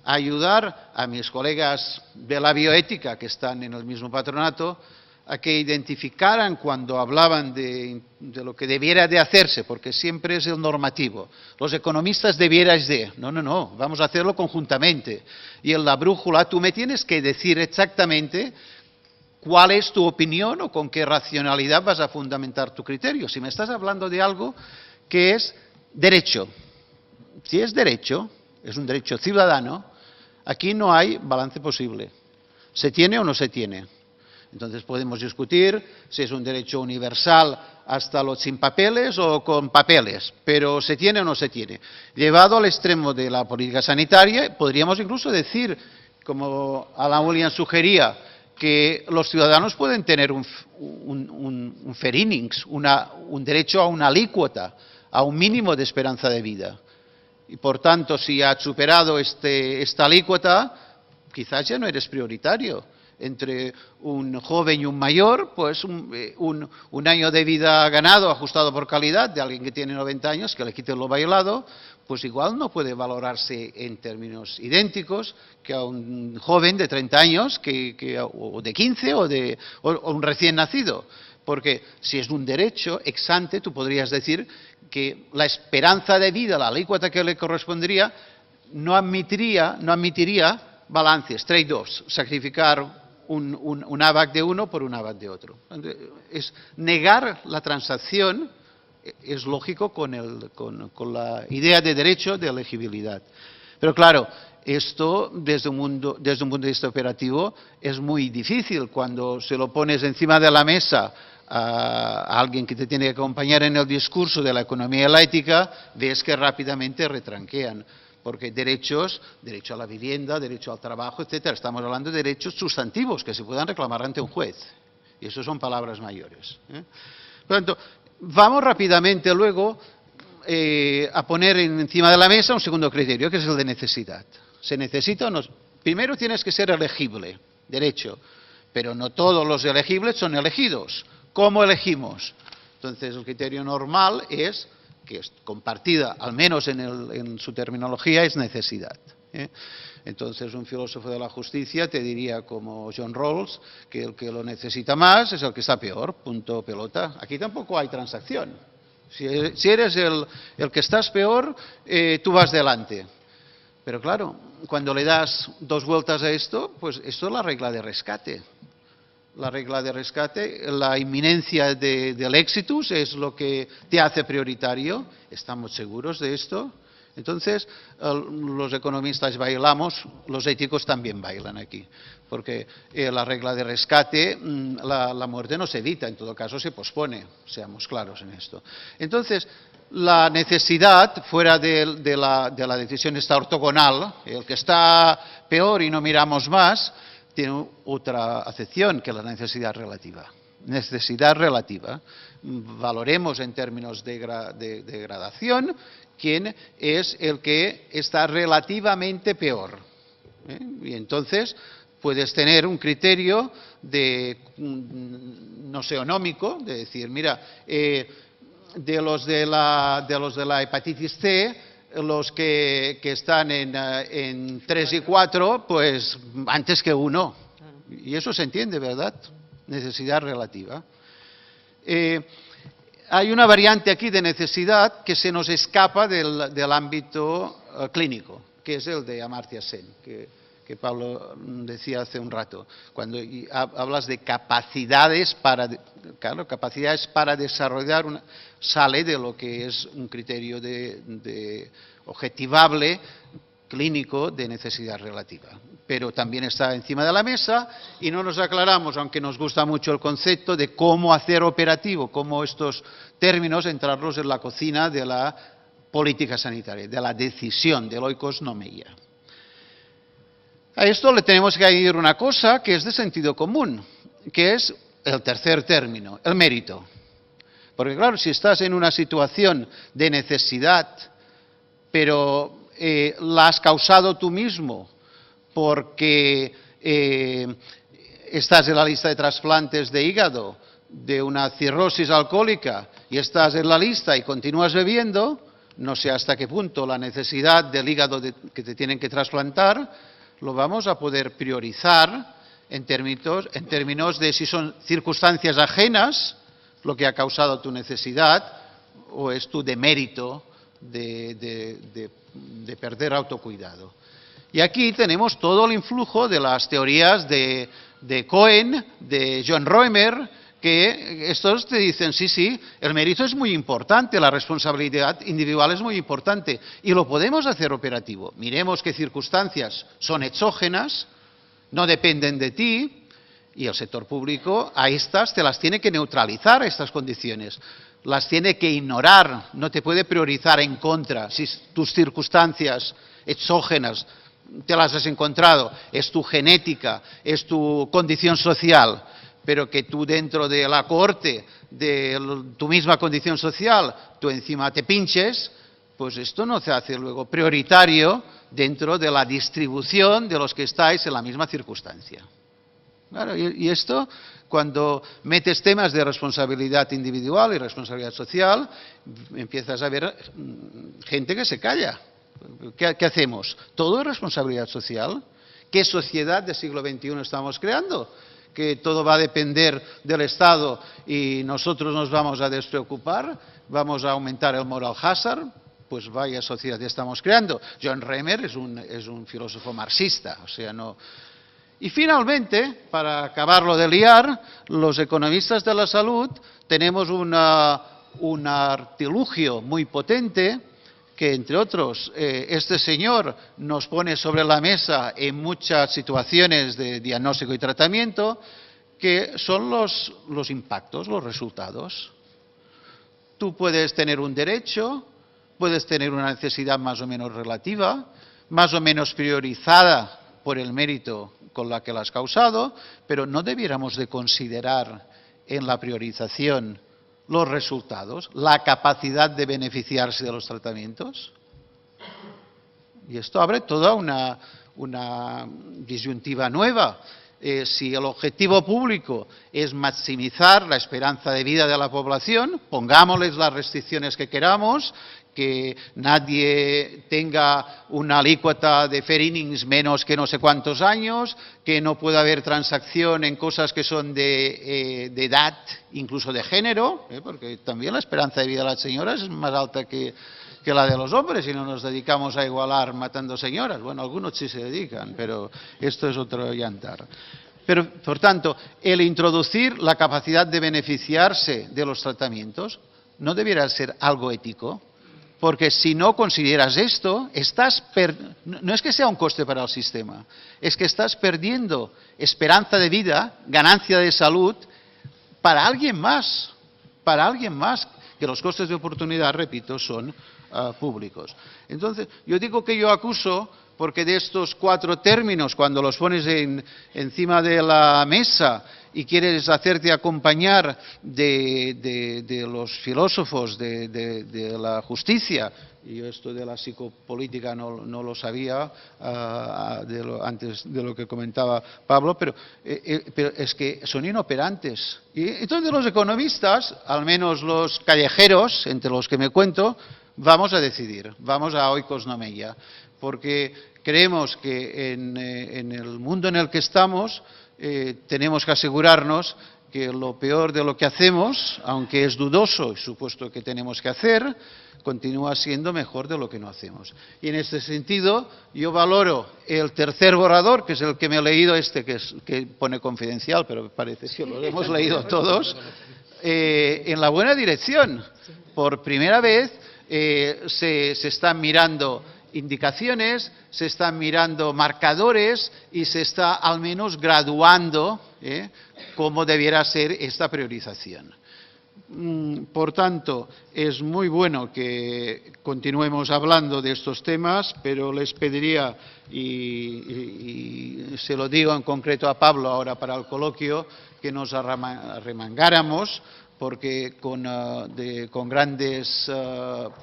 D: ayudar a mis colegas de la bioética que están en el mismo patronato a que identificaran cuando hablaban de lo que debiera de hacerse, porque siempre es el normativo. Los economistas debierais de... No, vamos a hacerlo conjuntamente. Y en la brújula tú me tienes que decir exactamente cuál es tu opinión o con qué racionalidad vas a fundamentar tu criterio. Si me estás hablando de algo que es derecho, si es derecho, es un derecho ciudadano, aquí no hay balance posible. ¿Se tiene o no se tiene? Entonces podemos discutir si es un derecho universal hasta los sin papeles o con papeles, pero ¿se tiene o no se tiene? Llevado al extremo de la política sanitaria, podríamos incluso decir, como Alan Williams sugería, que los ciudadanos pueden tener un fair innings, un derecho a una alícuota, a un mínimo de esperanza de vida. Y por tanto, si has superado esta alícuota, quizás ya no eres prioritario. Entre un joven y un mayor, pues un año de vida ganado, ajustado por calidad, de alguien que tiene 90 años, que le quiten lo bailado, pues igual no puede valorarse en términos idénticos que a un joven de 30 años, o de 15, o un recién nacido. Porque si es un derecho ex ante, tú podrías decir que la esperanza de vida, la alícuota que le correspondería, no admitiría balances, trade-offs, sacrificar un ABAC de uno por un ABAC de otro. Es negar la transacción, es lógico con la idea de derecho de elegibilidad. Pero claro, esto desde un punto de vista operativo es muy difícil cuando se lo pones encima de la mesa a alguien que te tiene que acompañar en el discurso de la economía y la ética, ves que rápidamente retranquean. Porque derecho a la vivienda, derecho al trabajo, etcétera. Estamos hablando de derechos sustantivos que se puedan reclamar ante un juez. Y eso son palabras mayores. Por lo tanto, vamos rápidamente luego a poner encima de la mesa un segundo criterio, que es el de necesidad. ¿Se necesita o no? Primero tienes que ser elegible, derecho. Pero no todos los elegibles son elegidos. ¿Cómo elegimos? Entonces, el criterio normal es, que es compartida, al menos en su terminología, es necesidad. Entonces, un filósofo de la justicia te diría, como John Rawls, que el que lo necesita más es el que está peor, punto pelota. Aquí tampoco hay transacción. Si eres el que estás peor, tú vas delante. Pero claro, cuando le das dos vueltas a esto, pues esto es la regla de rescate. La regla de rescate, la inminencia del éxitus es lo que te hace prioritario. ¿Estamos seguros de esto? Entonces, los economistas bailamos, los éticos también bailan aquí, porque la regla de rescate, la muerte no se evita, en todo caso se pospone, seamos claros en esto. Entonces, la necesidad, fuera de la decisión esta ortogonal, el que está peor y no miramos más, tiene otra acepción que la necesidad relativa. Necesidad relativa. Valoremos en términos de gradación quién es el que está relativamente peor. Y entonces puedes tener un criterio de noseonómico, de decir, mira, de los de la hepatitis C, los que están en 3 y 4, pues antes que 1. Y eso se entiende, ¿verdad? Necesidad relativa. Hay una variante aquí de necesidad que se nos escapa del ámbito clínico, que es el de Amartya Sen, que Pablo decía hace un rato. Cuando hablas de capacidades capacidades para desarrollar sale de lo que es un criterio de objetivable clínico de necesidad relativa. Pero también está encima de la mesa y no nos aclaramos, aunque nos gusta mucho el concepto de cómo hacer operativo, cómo estos términos entrarlos en la cocina de la política sanitaria, de la decisión, del oikos nomeia. A esto le tenemos que añadir una cosa que es de sentido común, que es el tercer término, el mérito. Porque claro, si estás en una situación de necesidad, pero la has causado tú mismo porque estás en la lista de trasplantes de hígado, de una cirrosis alcohólica, y estás en la lista y continúas bebiendo, no sé hasta qué punto la necesidad del hígado que te tienen que trasplantar lo vamos a poder priorizar en términos de si son circunstancias ajenas lo que ha causado tu necesidad o es tu demérito de perder autocuidado. Y aquí tenemos todo el influjo de las teorías de Cohen, de John Roemer, que estos te dicen, sí, el mérito es muy importante, la responsabilidad individual es muy importante y lo podemos hacer operativo. Miremos qué circunstancias son exógenas, no dependen de ti y el sector público a estas te las tiene que neutralizar, estas condiciones. Las tiene que ignorar, no te puede priorizar en contra. Si tus circunstancias exógenas te las has encontrado, es tu genética, es tu condición social, pero que tú dentro de la cohorte de tu misma condición social, tú encima te pinches, pues esto no se hace luego prioritario dentro de la distribución de los que estáis en la misma circunstancia. Claro, y esto, cuando metes temas de responsabilidad individual y responsabilidad social, empiezas a ver gente que se calla. ¿Qué hacemos? ¿Todo es responsabilidad social? ¿Qué sociedad del siglo XXI estamos creando? ¿Que todo va a depender del Estado y nosotros nos vamos a despreocupar? ¿Vamos a aumentar el moral hazard? Pues vaya sociedad estamos creando. John Roemer es un filósofo marxista, o sea, no... Y finalmente, para acabarlo de liar, los economistas de la salud tenemos un artilugio muy potente que, entre otros, este señor nos pone sobre la mesa en muchas situaciones de diagnóstico y tratamiento, que son los impactos, los resultados. Tú puedes tener un derecho, puedes tener una necesidad más o menos relativa, más o menos priorizada por el mérito con la que la has causado, pero no debiéramos de considerar en la priorización los resultados, la capacidad de beneficiarse de los tratamientos. Y esto abre toda una disyuntiva nueva. Si el objetivo público es maximizar la esperanza de vida de la población, pongámosles las restricciones que queramos, que nadie tenga una alícuota de fair innings menos que no sé cuántos años, que no pueda haber transacción en cosas que son de edad, incluso de género, porque también la esperanza de vida de las señoras es más alta que la de los hombres y no nos dedicamos a igualar matando señoras. Bueno, algunos sí se dedican, pero esto es otro llantar. Pero, por tanto, el introducir la capacidad de beneficiarse de los tratamientos no debiera ser algo ético. Porque si no consideras esto, no es que sea un coste para el sistema, es que estás perdiendo esperanza de vida, ganancia de salud para alguien más, que los costes de oportunidad, repito, son públicos. Entonces, yo digo que yo acuso porque de estos 4 términos, cuando los pones encima de la mesa y quieres hacerte acompañar de los filósofos de la justicia, y yo esto de la psicopolítica no lo sabía antes de lo que comentaba Pablo, pero es que son inoperantes. Y entonces los economistas, al menos los callejeros, entre los que me cuento, vamos a decidir, vamos a oikos nomeia, porque creemos que en el mundo en el que estamos tenemos que asegurarnos que lo peor de lo que hacemos, aunque es dudoso y supuesto que tenemos que hacer, continúa siendo mejor de lo que no hacemos. Y en este sentido, yo valoro el tercer borrador, que es el que me he leído, que pone confidencial, pero parece que lo hemos leído todos, en la buena dirección. Por primera vez se están mirando indicaciones, se están mirando marcadores y se está al menos graduando cómo debiera ser esta priorización. Por tanto, es muy bueno que continuemos hablando de estos temas, pero les pediría, y se lo digo en concreto a Pablo ahora para el coloquio, que nos arremangáramos, porque con grandes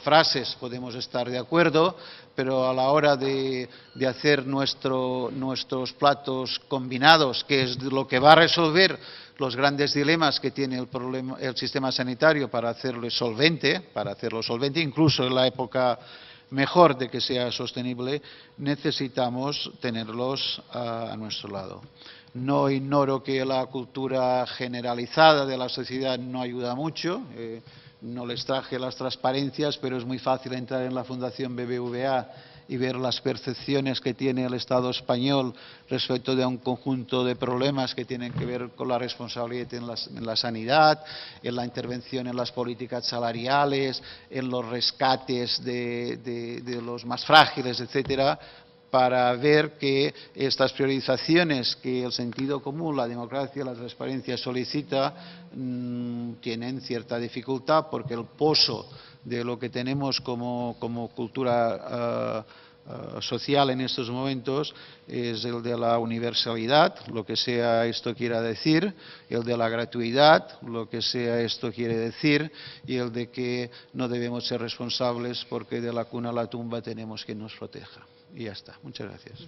D: frases podemos estar de acuerdo, pero a la hora de hacer nuestros platos combinados, que es lo que va a resolver los grandes dilemas que tiene el sistema sanitario para hacerlo solvente, incluso en la época mejor de que sea sostenible, necesitamos tenerlos a nuestro lado. No ignoro que la cultura generalizada de la sociedad no ayuda mucho. No les traje las transparencias, pero es muy fácil entrar en la Fundación BBVA y ver las percepciones que tiene el Estado español respecto de un conjunto de problemas que tienen que ver con la responsabilidad en la sanidad, en la intervención en las políticas salariales, en los rescates de los más frágiles, etcétera, para ver que estas priorizaciones que el sentido común, la democracia, la transparencia solicita, tienen cierta dificultad porque el pozo de lo que tenemos como cultura social en estos momentos es el de la universalidad, lo que sea esto quiera decir, el de la gratuidad, lo que sea esto quiere decir, y el de que no debemos ser responsables porque de la cuna a la tumba tenemos quien nos proteja. Y ya está. Muchas gracias.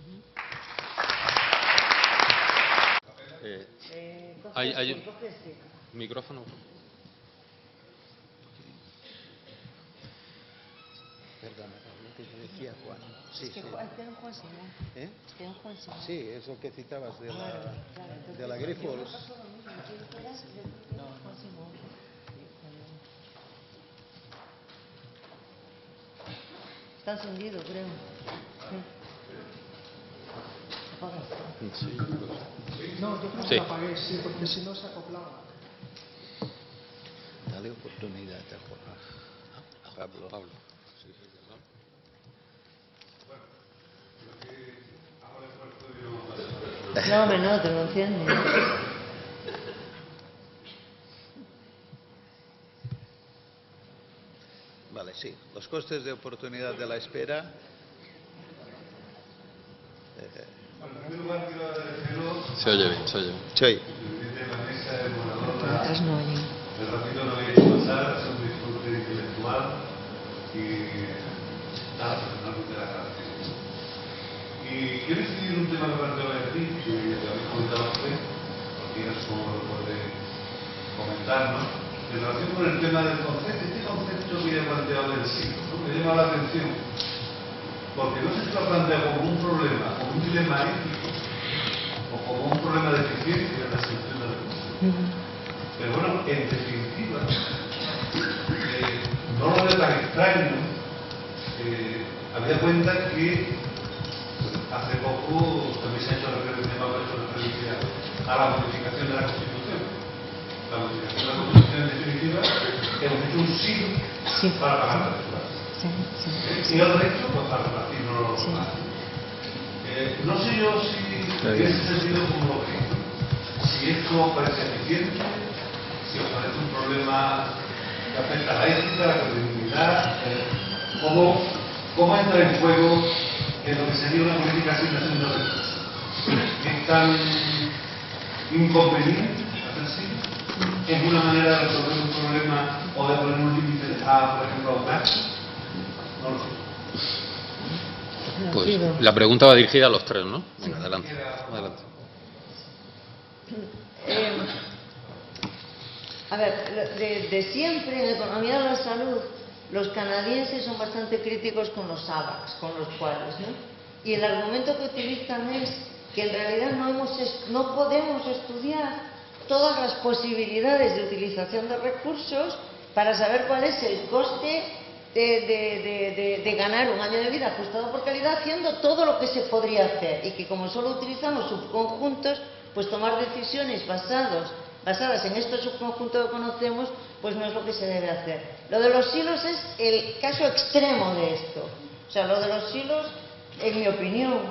A: ¿Hay un micrófono?
D: Perdona, que te decía Juan. Sí, sí.
B: Juan Simón.
D: ¿Eh?
B: Juan Simón.
D: Sí, es lo que citabas de la Grifols.
B: Está encendido, creo.
C: Sí. No, yo creo que
A: Sí.
C: la apagué, sí, porque si no se acoplaba.
D: Dale oportunidad a Pablo.
B: No, hombre, no, te lo enciende.
D: Vale, sí. Los costes de oportunidad de la espera.
A: Se oye bien, se oye bien.
D: Sí.
B: Otras no oyen.
E: El ratito no habéis pasar, es un disfrute intelectual y nada, personalmente la agradezco. Y quiero incidir un tema que planteó Beatriz, que habéis comentado usted, porque ya supongo que lo puede comentarnos, en relación con el tema del concepto, este concepto que ya he planteado del siglo, ¿no? Me llama la atención, porque no se está planteado como un problema, como un dilema ético, o como un problema de eficiencia en la solución del recurso. Pero bueno, en definitiva, no lo veo tan extraño, había cuenta que hace poco también se ha hecho referencia a la modificación de la Constitución. La modificación de la Constitución, en definitiva, hemos hecho un siglo para pagar las cosas. Y el resto, pues para repartirnos los más. No sé yo si en ese sentido como lo creo. Si esto parece eficiente, si os parece un problema que afecta a la ética, a la credibilidad, ¿cómo entra en juego en lo que sería una política de asignación de recursos? ¿Es tan inconveniente hacer así? ¿Es una manera de resolver un problema o de poner un límite a, por ejemplo, a un gasto? No lo sé.
A: Pues la pregunta va dirigida a los tres, ¿no? Venga, adelante. Adelante.
B: A ver, de siempre en economía de la salud, los canadienses son bastante críticos con los AVAX, con los cuales, ¿no? Y el argumento que utilizan es que en realidad no podemos estudiar todas las posibilidades de utilización de recursos para saber cuál es el coste de ganar un año de vida ajustado por calidad haciendo todo lo que se podría hacer, y que como solo utilizamos subconjuntos, pues tomar decisiones basadas en estos subconjuntos que conocemos, pues no es lo que se debe hacer. Lo de los silos es el caso extremo de esto. O sea, lo de los silos, en mi opinión,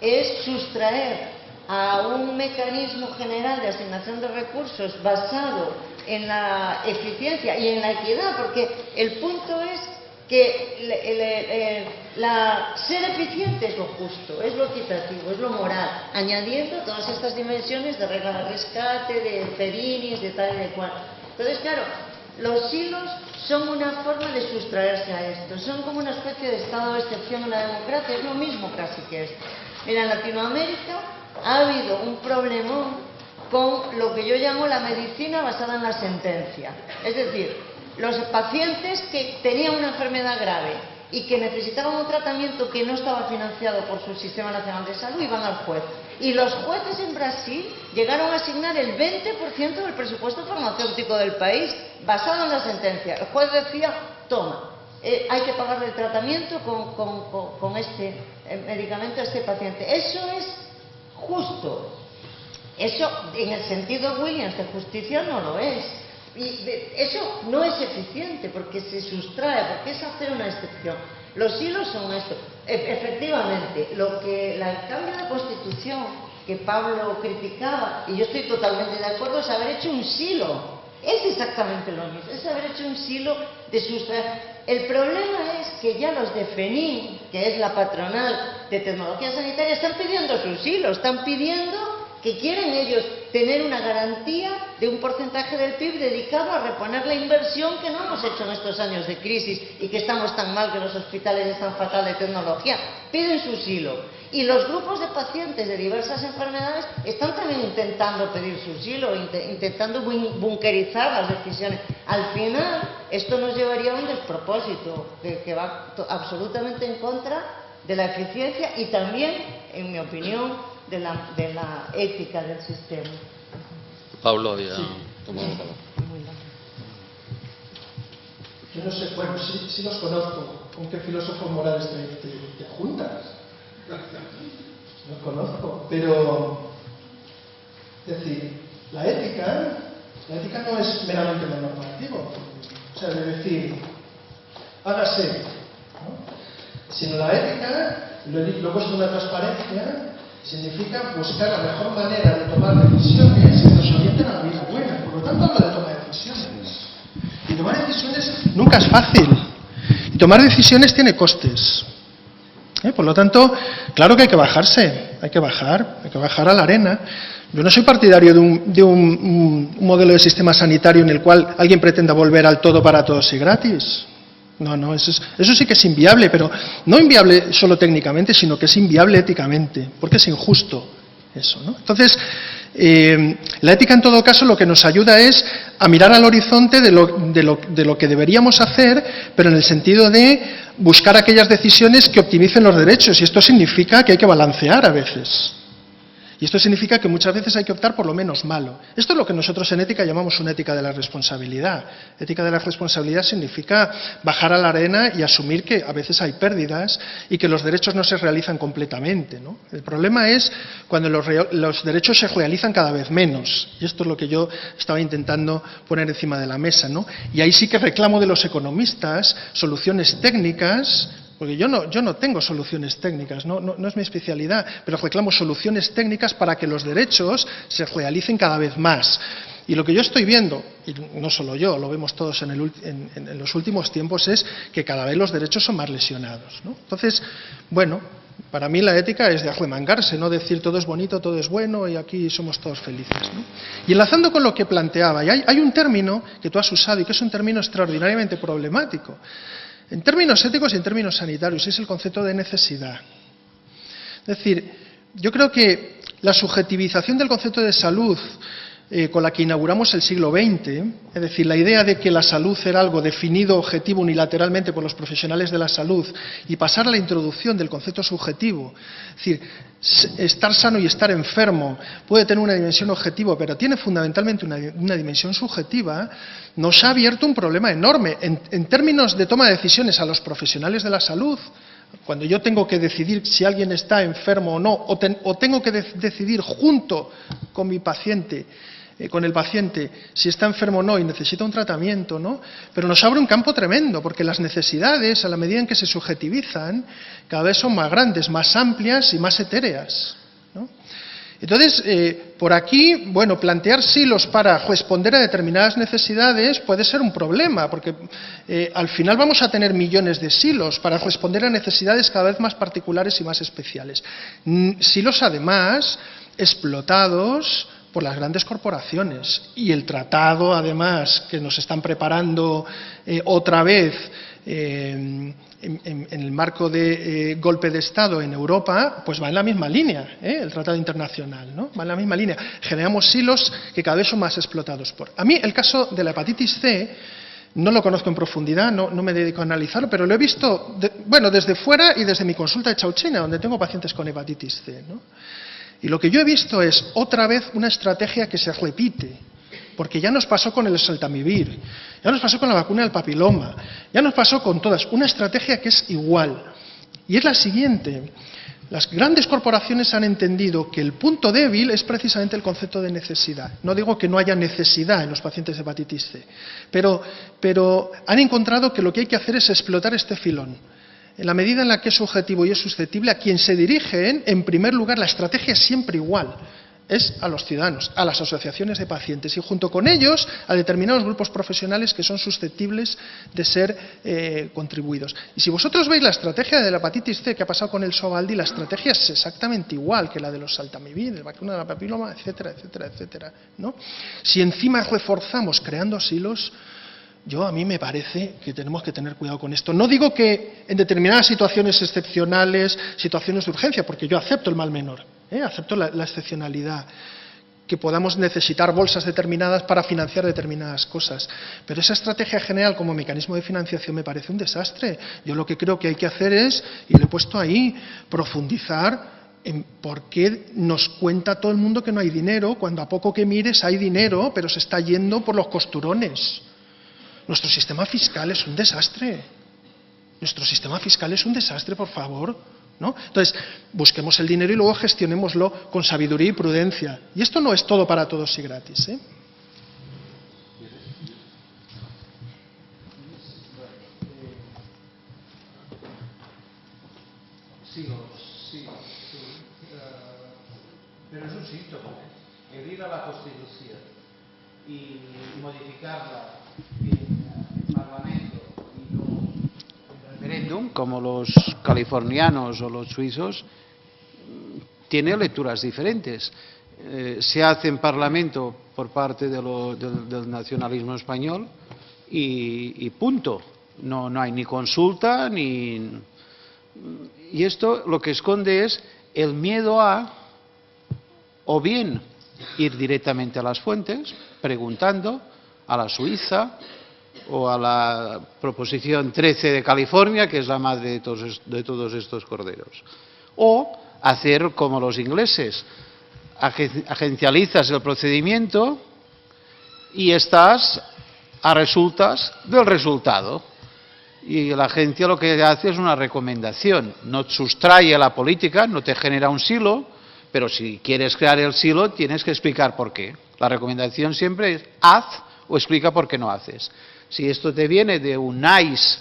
B: es sustraer a un mecanismo general de asignación de recursos basado en la eficiencia y en la equidad, porque el punto es que ser eficiente es lo justo, es lo equitativo, es lo moral, añadiendo todas estas dimensiones de regla de rescate, de ferinis, de tal y de cual. Entonces, claro, los silos son una forma de sustraerse a esto, son como una especie de estado de excepción en la democracia, es lo mismo casi que esto. Mira, en Latinoamérica ha habido un problemón con lo que yo llamo la medicina basada en la sentencia, es decir, los pacientes que tenían una enfermedad grave y que necesitaban un tratamiento que no estaba financiado por su Sistema Nacional de Salud iban al juez. Y los jueces en Brasil llegaron a asignar el 20% del presupuesto farmacéutico del país basado en la sentencia. El juez decía, toma, hay que pagarle el tratamiento con este medicamento a este paciente. Eso es justo. Eso, en el sentido Williams de justicia, no lo es. Y eso no es eficiente porque se sustrae, porque es hacer una excepción. Los hilos son esto. Efectivamente, el cambio de constitución que Pablo criticaba, y yo estoy totalmente de acuerdo, es haber hecho un silo. Es exactamente lo mismo, es haber hecho un silo de sustraer. El problema es que ya los de FENIN, que es la patronal de tecnología sanitaria, están pidiendo sus hilos, están pidiendo que quieren ellos tener una garantía de un porcentaje del PIB dedicado a reponer la inversión que no hemos hecho en estos años de crisis y que estamos tan mal, que los hospitales están fatal de tecnología. Piden su silo. Y los grupos de pacientes de diversas enfermedades están también intentando pedir su silo, intentando bunkerizar las decisiones. Al final, esto nos llevaría a un despropósito que va absolutamente en contra de la eficiencia y también, en mi opinión, de la ética del sistema.
A: Pablo había tomado la palabra.
C: Yo no sé, bueno, sí los conozco. ¿Con qué filósofos morales te juntas? Los conozco, pero es decir, la ética no es meramente lo normativo. O sea, de decir, hágase, ¿no? Sino la ética, lo he puesto en una transparencia, significa buscar la mejor manera de tomar decisiones que nos orienten a la vida buena. Por lo tanto, habla de toma de decisiones. Y tomar decisiones nunca es fácil. Y tomar decisiones tiene costes. Por lo tanto, claro que hay que bajarse, hay que bajar a la arena. Yo no soy partidario de un modelo de sistema sanitario en el cual alguien pretenda volver al todo para todos y gratis. No, eso sí que es inviable, pero no inviable solo técnicamente, sino que es inviable éticamente, porque es injusto eso, ¿no? Entonces, la ética en todo caso lo que nos ayuda es a mirar al horizonte de lo que deberíamos hacer, pero en el sentido de buscar aquellas decisiones que optimicen los derechos, y esto significa que hay que balancear a veces. Y esto significa que muchas veces hay que optar por lo menos malo. Esto es lo que nosotros en ética llamamos una ética de la responsabilidad. Ética de la responsabilidad significa bajar a la arena y asumir que a veces hay pérdidas y que los derechos no se realizan completamente, ¿no? El problema es cuando los derechos se realizan cada vez menos. Y esto es lo que yo estaba intentando poner encima de la mesa, ¿no? Y ahí sí que reclamo de los economistas soluciones técnicas, porque yo no tengo soluciones técnicas, no es mi especialidad, pero reclamo soluciones técnicas para que los derechos se realicen cada vez más. Y lo que yo estoy viendo, y no solo yo, lo vemos todos en los últimos tiempos, es que cada vez los derechos son más lesionados, ¿no? Entonces, bueno, para mí la ética es de arremangarse, no decir todo es bonito, todo es bueno y aquí somos todos felices, ¿no? Y enlazando con lo que planteaba, y hay un término que tú has usado y que es un término extraordinariamente problemático, en términos éticos y en términos sanitarios, es el concepto de necesidad. Es decir, yo creo que la subjetivización del concepto de salud con la que inauguramos el siglo XX, es decir, la idea de que la salud era algo definido objetivo unilateralmente por los profesionales de la salud y pasar a la introducción del concepto subjetivo, es decir, estar sano y estar enfermo puede tener una dimensión objetiva, pero tiene fundamentalmente una dimensión subjetiva, nos ha abierto un problema enorme en términos de toma de decisiones a los profesionales de la salud. Cuando yo tengo que decidir si alguien está enfermo o no, o tengo que decidir junto con mi paciente, con el paciente, si está enfermo o no y necesita un tratamiento, ¿no? Pero nos abre un campo tremendo, porque las necesidades, a la medida en que se subjetivizan, cada vez son más grandes, más amplias y más etéreas, ¿no? Entonces, por aquí, bueno, plantear silos para responder a determinadas necesidades puede ser un problema, porque al final vamos a tener millones de silos para responder a necesidades cada vez más particulares y más especiales. Silos, además, explotados por las grandes corporaciones. Y el tratado, además, que nos están preparando otra vez en el marco de golpe de Estado en Europa, pues va en la misma línea, el tratado internacional, ¿no? Va en la misma línea. Generamos silos que cada vez son más explotados. A mí el caso de la hepatitis C no lo conozco en profundidad, no me dedico a analizarlo, pero lo he visto, desde fuera y desde mi consulta de Chauchina, donde tengo pacientes con hepatitis C, ¿no? Y lo que yo he visto es otra vez una estrategia que se repite, porque ya nos pasó con el oseltamivir, ya nos pasó con la vacuna del papiloma, ya nos pasó con todas, una estrategia que es igual. Y es la siguiente: las grandes corporaciones han entendido que el punto débil es precisamente el concepto de necesidad. No digo que no haya necesidad en los pacientes de hepatitis C, pero han encontrado que lo que hay que hacer es explotar este filón. En la medida en la que es subjetivo y es susceptible, a quien se dirigen, en primer lugar, la estrategia es siempre igual, es a los ciudadanos, a las asociaciones de pacientes y junto con ellos a determinados grupos profesionales que son susceptibles de ser contribuidos. Y si vosotros veis la estrategia de la hepatitis C que ha pasado con el Sovaldi, la estrategia es exactamente igual que la de los oseltamivir, de la vacuna del papiloma, etcétera, etcétera, etcétera, ¿no? Si encima reforzamos creando silos, a mí me parece que tenemos que tener cuidado con esto. No digo que en determinadas situaciones excepcionales, situaciones de urgencia, porque yo acepto el mal menor, acepto la excepcionalidad, que podamos necesitar bolsas determinadas para financiar determinadas cosas. Pero esa estrategia general como mecanismo de financiación me parece un desastre. Yo lo que creo que hay que hacer es, y lo he puesto ahí, profundizar en por qué nos cuenta todo el mundo que no hay dinero, cuando a poco que mires hay dinero, pero se está yendo por los costurones. Nuestro sistema fiscal es un desastre. Nuestro sistema fiscal es un desastre, por favor, ¿no? Entonces, busquemos el dinero y luego gestionémoslo con sabiduría y prudencia. Y esto no es todo para todos y gratis, ¿eh?
D: Sí, pero es un síntoma. Herir a la Constitución y modificarla en Parlamento y no en referéndum, como los californianos o los suizos, tiene lecturas diferentes. Se hace en Parlamento por parte del nacionalismo español y punto. No hay ni consulta ni... Y esto lo que esconde es el miedo a, o bien ir directamente a las fuentes, preguntando a la Suiza o a la proposición 13 de California, que es la madre de todos estos corderos, o hacer como los ingleses, agencializas el procedimiento y estás a resultas del resultado. Y la agencia lo que hace es una recomendación, no sustrae la política, no te genera un silo, pero si quieres crear el silo tienes que explicar por qué. La recomendación siempre es haz o explica por qué no haces. Si esto te viene de un nice,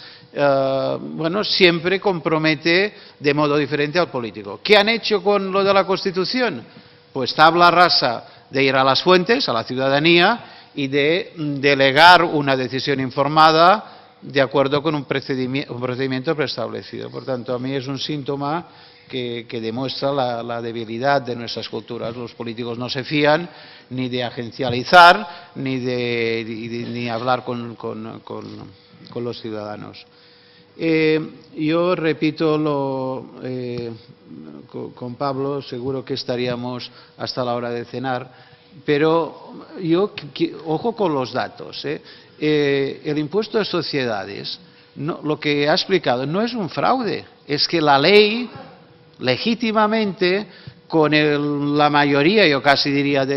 D: bueno, siempre compromete de modo diferente al político. ¿Qué han hecho con lo de la Constitución? Pues tabla rasa de ir a las fuentes, a la ciudadanía, y de delegar una decisión informada de acuerdo con un procedimiento preestablecido. Por tanto, a mí es un síntoma que demuestra la debilidad de nuestras culturas. Los políticos no se fían ni de agencializar ni hablar con los ciudadanos. Yo repito con Pablo, seguro que estaríamos hasta la hora de cenar, pero yo, ojo con los datos. El impuesto de sociedades, lo que ha explicado, no es un fraude, es que la ley, legítimamente, con la mayoría, yo casi diría,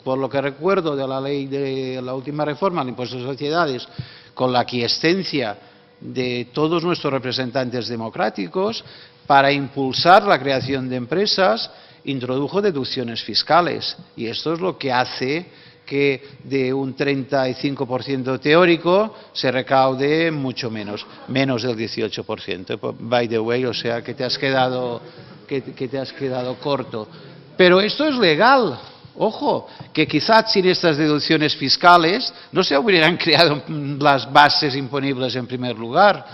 D: por lo que recuerdo de la ley de la última reforma, el impuesto de sociedades, con la aquiescencia de todos nuestros representantes democráticos, para impulsar la creación de empresas, introdujo deducciones fiscales. Y esto es lo que hace que de un 35% teórico se recaude mucho menos del 18%. By the way, o sea que te has quedado corto. Pero esto es legal. Ojo, que quizás sin estas deducciones fiscales no se hubieran creado las bases imponibles en primer lugar.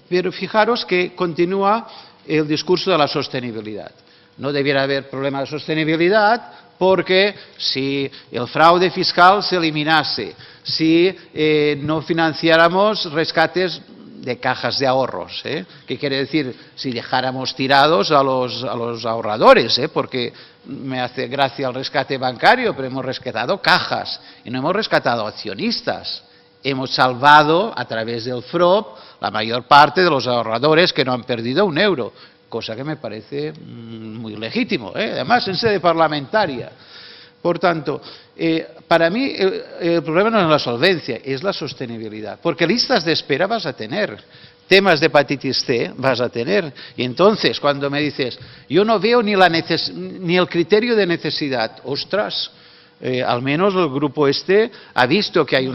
D: Pero fijaros que continúa el discurso de la sostenibilidad. No debiera haber problema de sostenibilidad porque si el fraude fiscal se eliminase, si no financiáramos rescates de cajas de ahorros, ¿qué quiere decir? Si dejáramos tirados a los ahorradores, porque me hace gracia el rescate bancario, pero hemos rescatado cajas y no hemos rescatado accionistas. Hemos salvado a través del FROP la mayor parte de los ahorradores que no han perdido un euro, cosa que me parece muy legítimo, además en sede parlamentaria. Por tanto, para mí el problema no es la solvencia, es la sostenibilidad, porque listas de espera vas a tener, temas de hepatitis C vas a tener, y entonces cuando me dices, yo no veo ni el criterio de necesidad, ostras, al menos el grupo ha visto que hay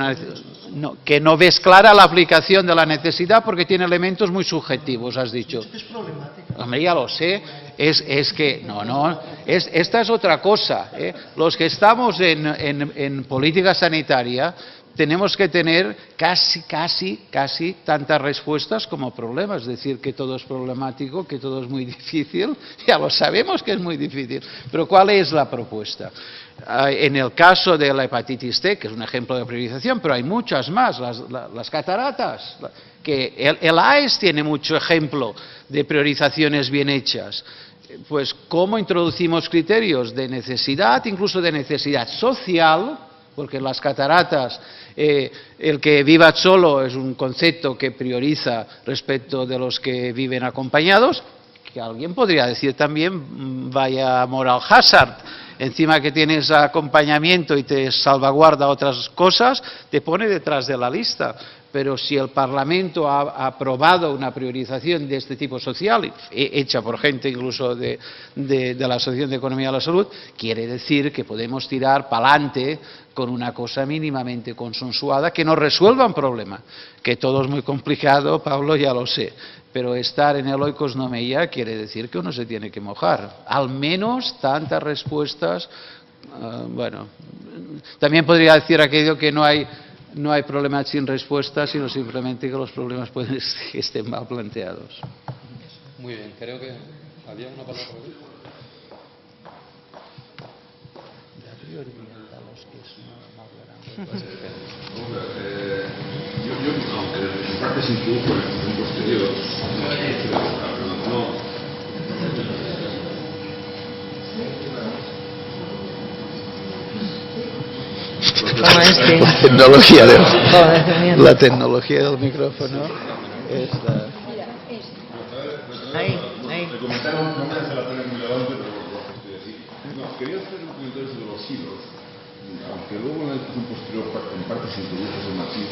D: que no ves clara la aplicación de la necesidad porque tiene elementos muy subjetivos, has dicho.
C: Es problemático.
D: Hombre, ya lo sé, es que, esta es otra cosa. Los que estamos en política sanitaria tenemos que tener casi tantas respuestas como problemas. Es decir, que todo es problemático, que todo es muy difícil, ya lo sabemos que es muy difícil, pero ¿cuál es la propuesta? En el caso de la hepatitis C, que es un ejemplo de priorización, pero hay muchas más, las cataratas, que el AES tiene mucho ejemplo de priorizaciones bien hechas. Pues, ¿cómo introducimos criterios de necesidad, incluso de necesidad social? Porque en las cataratas el que viva solo es un concepto que prioriza respecto de los que viven acompañados, que alguien podría decir también vaya moral hazard. Encima que tienes acompañamiento y te salvaguarda otras cosas, te pone detrás de la lista. Pero si el Parlamento ha aprobado una priorización de este tipo social, hecha por gente incluso de la Asociación de Economía de la Salud, quiere decir que podemos tirar para adelante con una cosa mínimamente consensuada que nos resuelva un problema. Que todo es muy complicado, Pablo, ya lo sé. Pero estar en el oikos no meia quiere decir que uno se tiene que mojar. Al menos tantas respuestas. Bueno, también podría decir aquello que no hay problemas sin respuestas, sino simplemente que los problemas pueden que estén mal planteados.
A: Muy bien, creo que había una palabra.
E: Yo, aunque en parte se introdujo en posterior,
D: La tecnología del micrófono es la...
B: Ahí.
E: el comentario no me hace la pena muy relevante, pero
F: quería hacer un comentario sobre los hilos, aunque luego en la discusión posterior en parte se introduce ese matiz.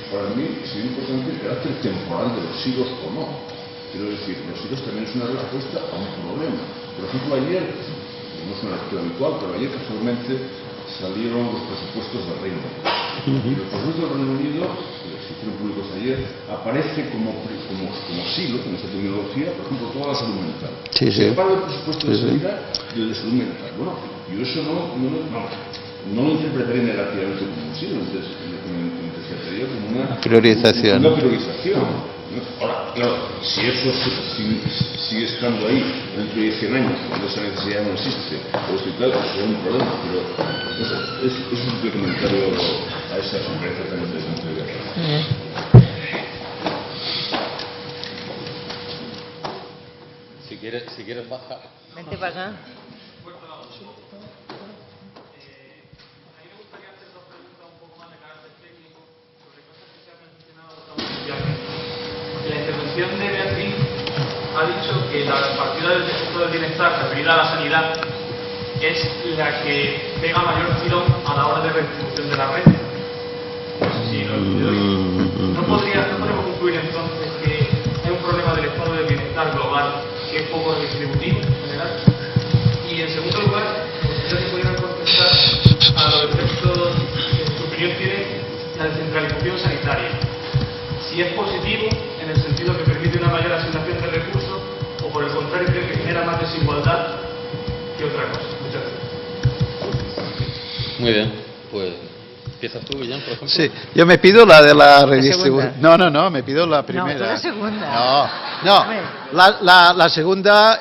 F: Para mí sería importante el carácter temporal de los hilos o no. Quiero decir, los hilos también es una respuesta a un problema. Por ejemplo, ayer, no es una lectura habitual, pero ayer casualmente salieron los presupuestos del Reino Unido. Y los presupuestos del Reino Unido, que se hicieron públicos ayer, aparece como silo, con esta terminología, por ejemplo, toda la salud mental.
D: Sí, sí.
F: Separa el presupuesto de sanidad y el de salud mental. Bueno, yo eso no lo interpretaría negativamente como un silo, entonces lo interpretaría como una
D: priorización.
F: Una priorización. Ahora, claro, si eso sigue estando ahí dentro de 100 años, cuando esa necesidad no existe, o si tal, sería un problema, pero es un simple comentario a esa conferencia tan interesante de guerra.
A: Si quieres bajar.
B: Vente para acá.
G: La intervención de Beatriz ha dicho que la partida del Estado del Bienestar referida a la sanidad es la que pega mayor tirón a la hora de redistribución de la red. No sé si lo he entendido bien. ¿No podemos concluir entonces que hay un problema del Estado del Bienestar global que es poco redistributivo en general? Y en segundo lugar, si se pudieran contestar a los efectos que en su opinión tiene la descentralización sanitaria. Si es positivo en el sentido que permite una mayor asignación de recursos o por el contrario cree que genera más desigualdad que otra cosa. Muchas gracias.
A: Muy bien, pues empiezas tú, Guillén, por ejemplo.
D: Sí, yo me pido la de la redistribución. No, me pido la primera.
B: No, tú la segunda.
D: No. La segunda,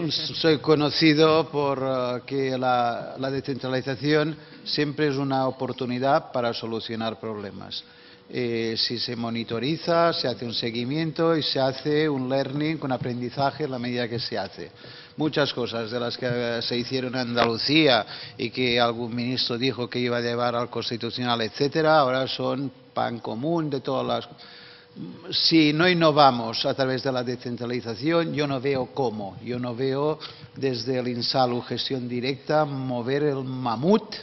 D: soy conocido por que la descentralización siempre es una oportunidad para solucionar problemas. Si se monitoriza, se hace un seguimiento y se hace un learning, un aprendizaje en la medida que se hace. Muchas cosas de las que se hicieron en Andalucía y que algún ministro dijo que iba a llevar al Constitucional, etcétera, ahora son pan común de todas las. Si no innovamos a través de la descentralización, yo no veo cómo. Yo no veo desde el INSALU gestión directa mover el mamut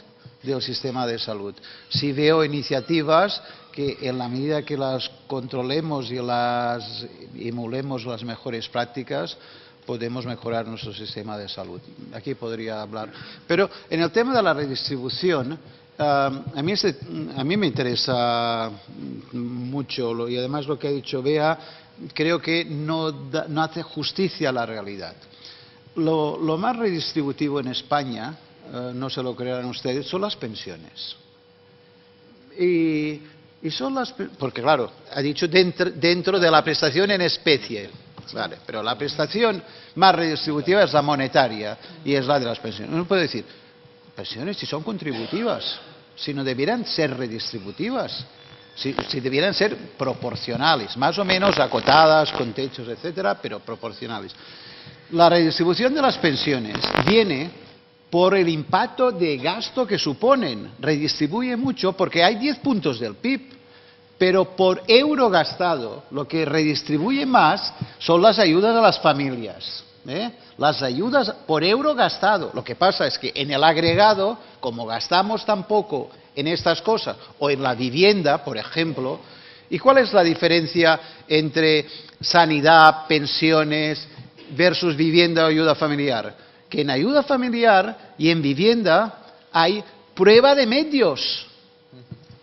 D: del sistema de salud. Sí veo iniciativas que en la medida que las controlemos y las emulemos las mejores prácticas, podemos mejorar nuestro sistema de salud. Aquí podría hablar. Pero en el tema de la redistribución, a mí me interesa mucho, y además lo que ha dicho Bea, creo que no hace justicia a la realidad. Lo más redistributivo en España, no se lo creerán ustedes, son las pensiones. Y son porque claro, ha dicho dentro de la prestación en especie, vale, pero la prestación más redistributiva es la monetaria y es la de las pensiones. Uno puede decir, pensiones si son contributivas, si no debieran ser redistributivas, si debieran ser proporcionales, más o menos acotadas, con techos, etcétera, pero proporcionales. La redistribución de las pensiones viene por el impacto de gasto que suponen. Redistribuye mucho porque hay 10 puntos del PIB, pero por euro gastado lo que redistribuye más son las ayudas a las familias. Las ayudas por euro gastado. Lo que pasa es que en el agregado, como gastamos tan poco en estas cosas, o en la vivienda, por ejemplo, ¿y cuál es la diferencia entre sanidad, pensiones versus vivienda o ayuda familiar? Que en ayuda familiar y en vivienda hay prueba de medios.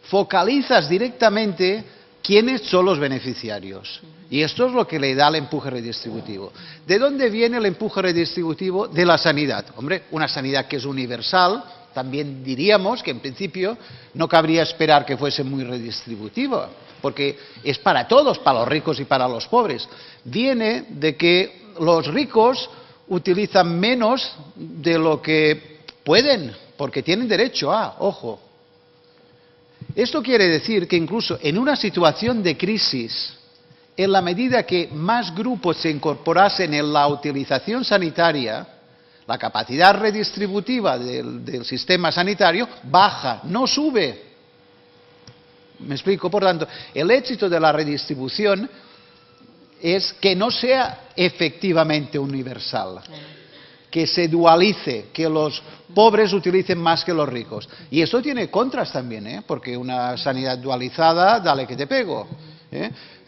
D: Focalizas directamente quiénes son los beneficiarios. Y esto es lo que le da el empuje redistributivo. ¿De dónde viene el empuje redistributivo? De la sanidad. Hombre, una sanidad que es universal, también diríamos que en principio no cabría esperar que fuese muy redistributiva, porque es para todos, para los ricos y para los pobres. Viene de que los ricos utilizan menos de lo que pueden, porque tienen derecho a, ojo. Esto quiere decir que incluso en una situación de crisis, en la medida que más grupos se incorporasen en la utilización sanitaria, la capacidad redistributiva del sistema sanitario baja, no sube. ¿Me explico? Por tanto, el éxito de la redistribución es que no sea efectivamente universal. que se dualice, que los pobres utilicen más que los ricos. Y esto tiene contras también, porque una sanidad dualizada, dale que te pego.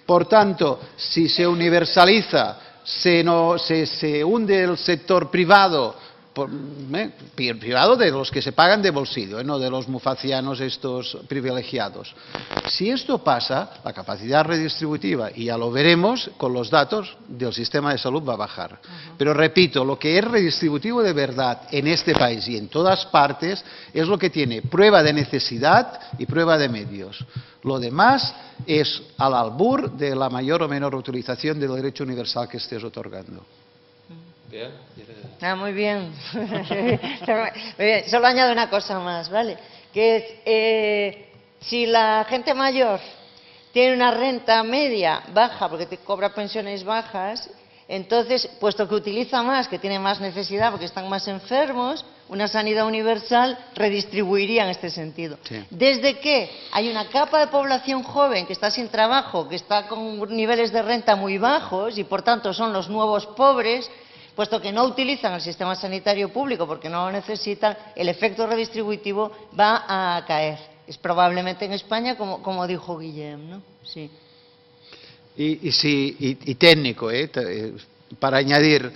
D: Por tanto, si se universaliza, se hunde el sector privado, privado de los que se pagan de bolsillo, no de los mufacianos estos privilegiados. Si esto pasa, la capacidad redistributiva, y ya lo veremos con los datos, del sistema de salud va a bajar. Pero repito, lo que es redistributivo de verdad en este país y en todas partes es lo que tiene prueba de necesidad y prueba de medios. Lo demás es al albur de la mayor o menor utilización del derecho universal que estés otorgando.
B: Muy bien. Muy bien. Solo añado una cosa más, ¿vale? Que es, si la gente mayor tiene una renta media baja, porque te cobra pensiones bajas, entonces, puesto que utiliza más, que tiene más necesidad porque están más enfermos, una sanidad universal redistribuiría en este sentido.
D: Sí.
B: Desde que hay una capa de población joven que está sin trabajo, que está con niveles de renta muy bajos y por tanto son los nuevos pobres, puesto que no utilizan el sistema sanitario público porque no lo necesitan, el efecto redistributivo va a caer. Es probablemente en España, como dijo Guillem, ¿no? Sí.
D: Y técnico, para añadir,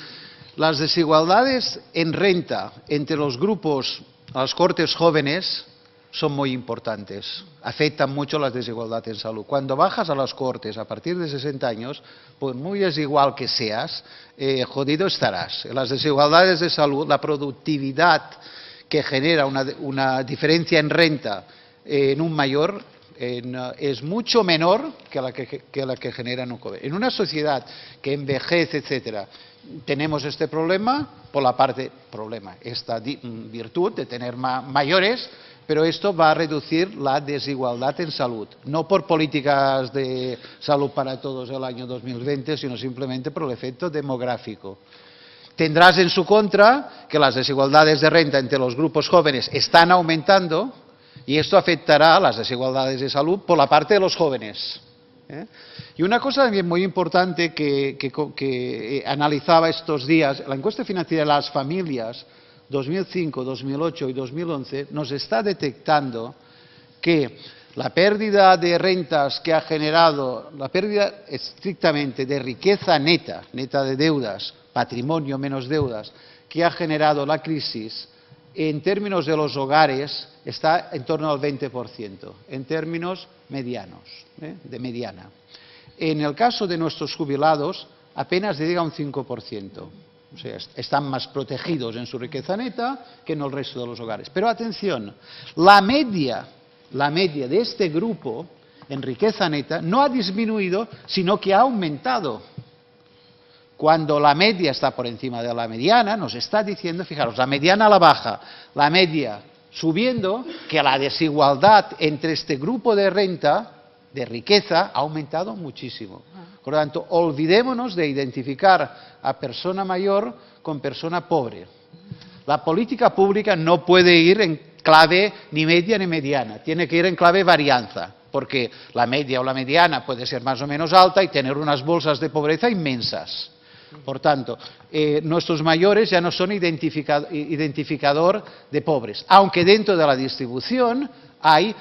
D: las desigualdades en renta entre los grupos, las cortes jóvenes, son muy importantes, afectan mucho las desigualdades en salud. Cuando bajas a las cortes a partir de 60 años, pues muy desigual que seas, jodido estarás. Las desigualdades de salud, la productividad que genera una diferencia en renta en un mayor es mucho menor que la que genera en un joven. En una sociedad que envejece, etcétera, tenemos este problema, por la parte, esta virtud de tener mayores, pero esto va a reducir la desigualdad en salud, no por políticas de salud para todos el año 2020, sino simplemente por el efecto demográfico. Tendrás en su contra que las desigualdades de renta entre los grupos jóvenes están aumentando y esto afectará a las desigualdades de salud por la parte de los jóvenes. Y una cosa también muy importante que analizaba estos días, la encuesta financiera de las familias 2005, 2008 y 2011 nos está detectando que la pérdida de rentas que ha generado, la pérdida estrictamente de riqueza neta de deudas, patrimonio menos deudas, que ha generado la crisis, en términos de los hogares está en torno al 20%, en términos medianos, de mediana. En el caso de nuestros jubilados apenas llega a un 5%. O sea, están más protegidos en su riqueza neta que en el resto de los hogares. Pero atención, la media de este grupo en riqueza neta no ha disminuido, sino que ha aumentado. Cuando la media está por encima de la mediana, nos está diciendo, fijaros, la mediana a la baja, la media subiendo, que la desigualdad entre este grupo de renta, de riqueza, ha aumentado muchísimo. Por lo tanto, olvidémonos de identificar a persona mayor con persona pobre. La política pública no puede ir en clave ni media ni mediana, tiene que ir en clave varianza, porque la media o la mediana puede ser más o menos alta y tener unas bolsas de pobreza inmensas. Por tanto, nuestros mayores ya no son identificador de pobres, aunque dentro de la distribución hay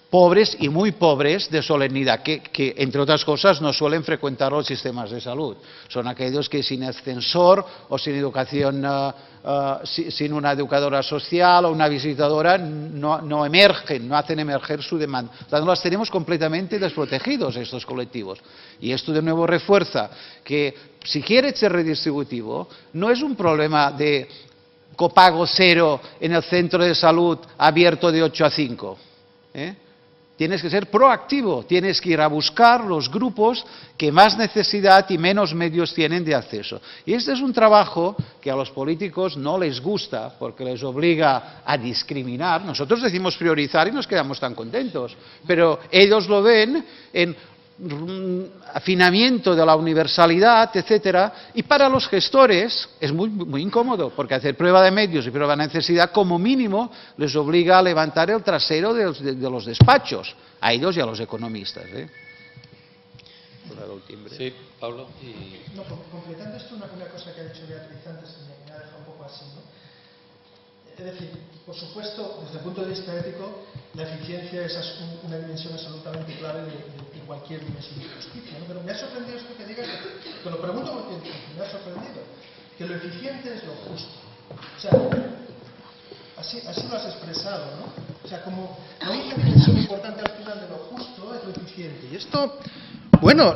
D: pobres y muy pobres de solemnidad, que entre otras cosas no suelen frecuentar los sistemas de salud. Son aquellos que sin ascensor o sin educación, sin una educadora social o una visitadora no emergen, no hacen emerger su demanda. O sea, no las tenemos completamente desprotegidos estos colectivos. Y esto de nuevo refuerza que si quiere ser redistributivo, no es un problema de copago cero en el centro de salud abierto de 8 a 5. Tienes que ser proactivo, tienes que ir a buscar los grupos que más necesidad y menos medios tienen de acceso. Y este es un trabajo que a los políticos no les gusta porque les obliga a discriminar. Nosotros decimos priorizar y nos quedamos tan contentos, pero ellos lo ven en afinamiento de la universalidad, etcétera, y para los gestores es muy incómodo, porque hacer prueba de medios y prueba de necesidad como mínimo les obliga a levantar el trasero de los despachos, a ellos y a los economistas.
A: Sí, Pablo. Y...
C: No, completando esto, una cosa que ha dicho Beatriz antes, que me ha dejado un poco así, ¿no? Es decir, por supuesto, desde el punto de vista ético, la eficiencia es una dimensión absolutamente clave de cualquier dimensión de justicia, ¿no? Pero me ha sorprendido esto que digas, te lo pregunto porque me ha sorprendido, que lo eficiente es lo justo. O sea, así lo has expresado, ¿no? O sea, como la única dimensión importante al final de lo justo es lo eficiente. Y esto, bueno,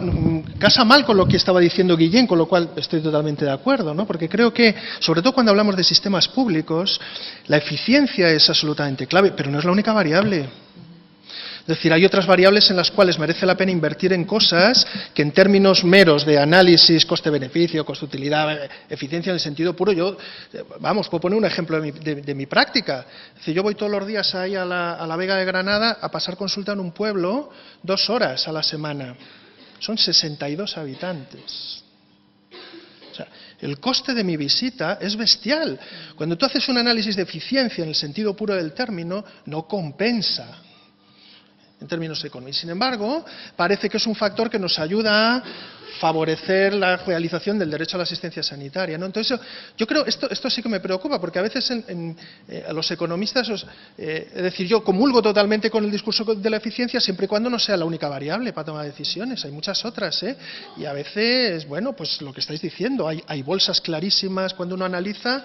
C: casa mal con lo que estaba diciendo Guillén, con lo cual estoy totalmente de acuerdo, ¿no? Porque creo que, sobre todo cuando hablamos de sistemas públicos, la eficiencia es absolutamente clave, pero no es la única variable. Es decir, hay otras variables en las cuales merece la pena invertir en cosas que en términos meros de análisis, coste-beneficio, coste-utilidad, eficiencia en el sentido puro, puedo poner un ejemplo de mi práctica. Es decir, yo voy todos los días ahí a la Vega de Granada a pasar consulta en un pueblo 2 horas a la semana. Son 62 habitantes. O sea, el coste de mi visita es bestial. Cuando tú haces un análisis de eficiencia en el sentido puro del término, no compensa en términos económicos. Sin embargo, parece que es un factor que nos ayuda a favorecer la realización del derecho a la asistencia sanitaria, ¿no? Entonces, yo creo, esto sí que me preocupa, porque a veces a los economistas, es decir, yo comulgo totalmente con el discurso de la eficiencia siempre y cuando no sea la única variable para tomar decisiones. Hay muchas otras, y a veces, bueno, pues lo que estáis diciendo, hay bolsas clarísimas cuando uno analiza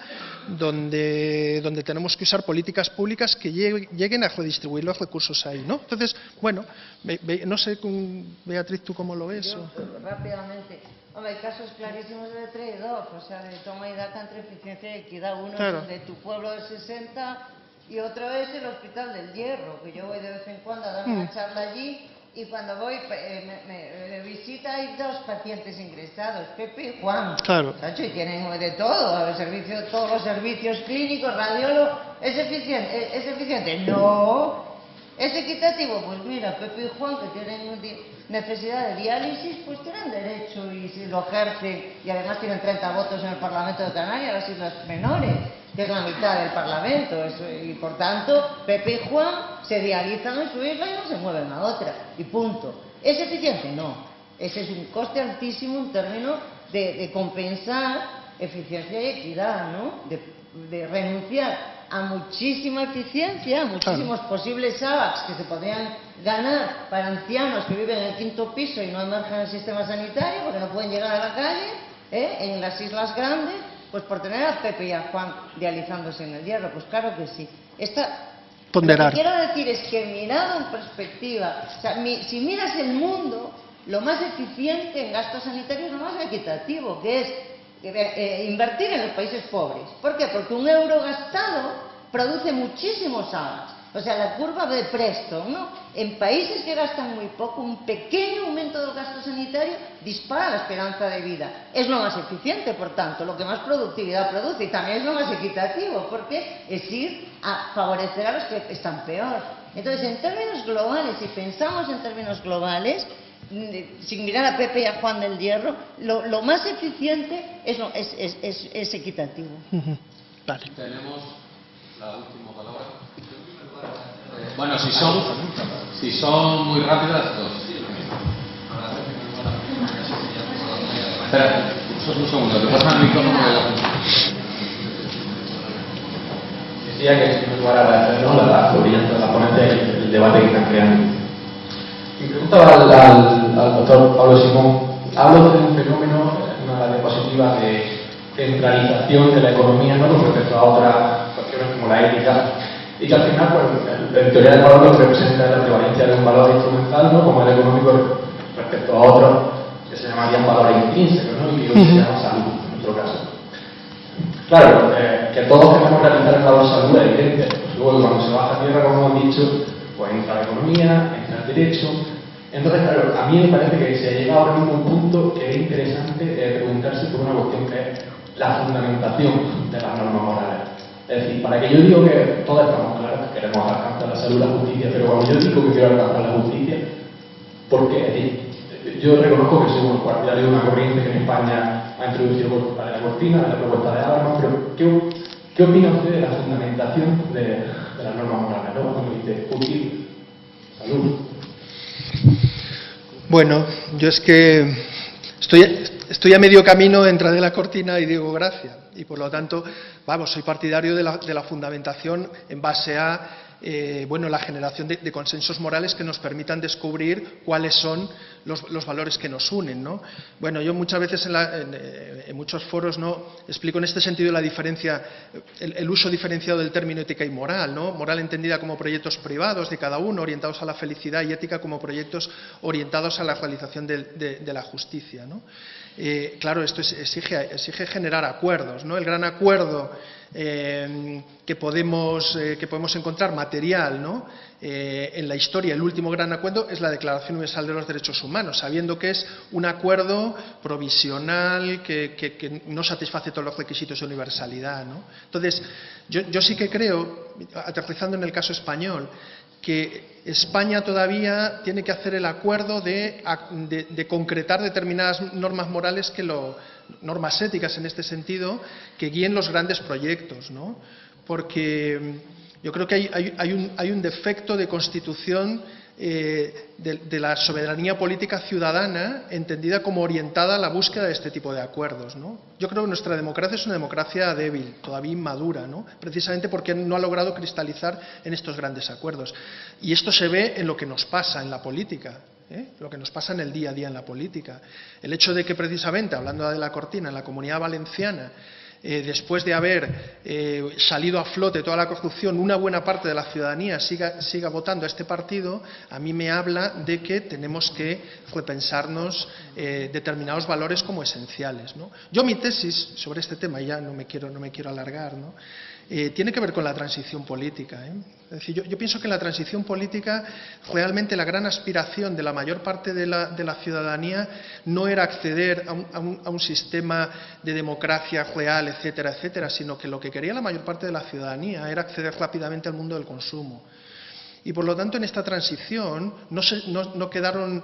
C: donde tenemos que usar políticas públicas que lleguen a redistribuir los recursos ahí, ¿no? Entonces, bueno, no sé, Beatriz, ¿tú cómo lo ves?
B: Yo, rápidamente. Hombre, hay casos clarísimos de trade-off, o sea, de toma y daca entre eficiencia y equidad. Uno
C: claro.
B: es el de tu pueblo de 60 y otro es el Hospital del Hierro, que yo voy de vez en cuando a dar una charla allí y cuando voy me visita hay 2 pacientes ingresados, Pepe y Juan.
C: Claro.
B: ¿Sacho? Y tienen de todo, todos los servicios clínicos, radiólogo. ¿Es eficiente? ¿Es eficiente? No. ¿Es equitativo? Pues mira, Pepe y Juan, que tienen necesidad de diálisis, pues tienen derecho y si lo ejercen, y además tienen 30 votos en el Parlamento de Canarias, las Islas Menores, que es la mitad del Parlamento, y por tanto, Pepe y Juan se dializan en su isla y no se mueven a otra, y punto. ¿Es eficiente? No. Ese es un coste altísimo en términos de compensar eficiencia y equidad, ¿no? De renunciar a muchísima eficiencia, a muchísimos posibles AVACs que se podrían ganar para ancianos que viven en el 5º piso y no emergen en el sistema sanitario porque no pueden llegar a la calle, en las islas grandes, pues por tener a Pepe y a Juan dializándose en el Hierro. Pues claro que sí.
C: Ponderar.
B: Lo que quiero decir es que mirado en perspectiva, o sea, si miras el mundo, lo más eficiente en gastos sanitarios es lo más equitativo, que es invertir en los países pobres. ¿Por qué? Porque un euro gastado produce muchísimos AVACs. O sea, la curva de Preston, ¿no? En países que gastan muy poco, un pequeño aumento del gasto sanitario dispara la esperanza de vida. Es lo más eficiente, por tanto, lo que más productividad produce, y también es lo más equitativo, porque es ir a favorecer a los que están peor. Entonces, en términos globales, si pensamos en términos globales, sin mirar a Pepe y a Juan del Hierro, lo más eficiente es equitativo.
C: Vale.
A: Tenemos la última palabra. Bueno, si son muy rápidas, 2. Espera, un segundo, te pasan el micrófono de la...
H: Decía que es un lugar agradecer, ¿no? La brillante de la ponencia y el debate que están creando. Mi pregunta al doctor Pablo Simón. Hablo de un fenómeno, una diapositiva de centralización de la economía, ¿no? Con respecto a otras cuestiones como la ética, y que al final, pues, en teoría del valor lo que representa la prevalencia de un valor instrumental, ¿no? Como el económico respecto a otros que se llamarían valores intrínsecos, ¿no? Y que hoy se llama salud, en nuestro caso. Claro, que todos queremos realizar el valor salud es evidente. Pues luego, cuando se baja a tierra, como hemos dicho, pues entra la economía, entra el derecho. Entonces, claro, a mí me parece que se ha llegado ahora mismo a un punto que es interesante preguntarse por una cuestión que es la fundamentación de las normas morales. Es decir, para que yo digo que todos estamos claros que queremos alcanzar la salud y la justicia, pero cuando yo digo que quiero alcanzar la justicia, ¿por qué? Es decir, yo reconozco que soy un partidario de una corriente que en España ha introducido la de la cortina, la propuesta de armas, pero ¿qué opina usted de la fundamentación de las normas morales? ¿No? Cuando dice justicia, salud.
C: Bueno, yo es que estoy a medio camino entre Adela Cortina y Diego Gracia, y por lo tanto, vamos, soy partidario de la fundamentación en base a bueno, la generación de consensos morales que nos permitan descubrir cuáles son los valores que nos unen, ¿no? Bueno, yo muchas veces en muchos foros, ¿no?, explico en este sentido la diferencia, el uso diferenciado del término ética y moral, ¿no? Moral entendida como proyectos privados de cada uno, orientados a la felicidad, y ética como proyectos orientados a la realización de la justicia, ¿no? Claro, esto exige generar acuerdos, ¿no? El gran acuerdo que podemos encontrar material, ¿no?, en la historia, el último gran acuerdo es la Declaración Universal de los Derechos Humanos, sabiendo que es un acuerdo provisional que no satisface todos los requisitos de universalidad, ¿no? Entonces, yo sí que creo, aterrizando en el caso español, que España todavía tiene que hacer el acuerdo de concretar determinadas normas morales, normas éticas en este sentido, que guíen los grandes proyectos, ¿no? Porque yo creo que hay un defecto de constitución de la soberanía política ciudadana, entendida como orientada a la búsqueda de este tipo de acuerdos, ¿no? Yo creo que nuestra democracia es una democracia débil, todavía inmadura, ¿no?, precisamente porque no ha logrado cristalizar en estos grandes acuerdos. Y esto se ve en lo que nos pasa en la política, lo que nos pasa en el día a día en la política. El hecho de que precisamente, hablando de la Cortina, en la Comunidad Valenciana, después de haber salido a flote toda la corrupción, una buena parte de la ciudadanía siga votando a este partido, a mí me habla de que tenemos que repensarnos determinados valores como esenciales, ¿no? Yo mi tesis sobre este tema, ya no me quiero alargar, ¿no?, tiene que ver con la transición política, Es decir, yo pienso que en la transición política realmente la gran aspiración de la mayor parte de la ciudadanía no era acceder a un sistema de democracia real, etcétera, etcétera, sino que lo que quería la mayor parte de la ciudadanía era acceder rápidamente al mundo del consumo. Y por lo tanto, en esta transición no quedaron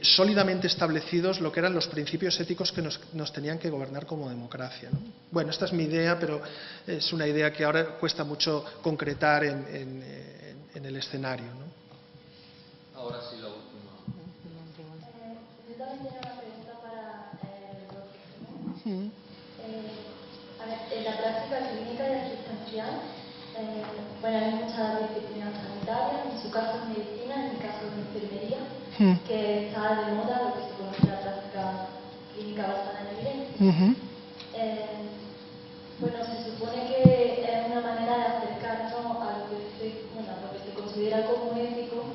C: sólidamente establecidos lo que eran los principios éticos que nos tenían que gobernar como democracia, ¿no? Bueno, esta es mi idea, pero es una idea que ahora cuesta mucho concretar en el escenario, ¿no?
A: Ahora sí, la última.
I: Yo también tenía una pregunta para Rodrigo. En la práctica clínica y asistencial, bueno, hay muchas disciplinas sanitarias, en su caso es medicina, en mi caso es enfermería, que está de moda lo que se conoce la práctica clínica basada en evidencia. Bueno, se supone que es una manera de acercarnos a lo que se considera como ético,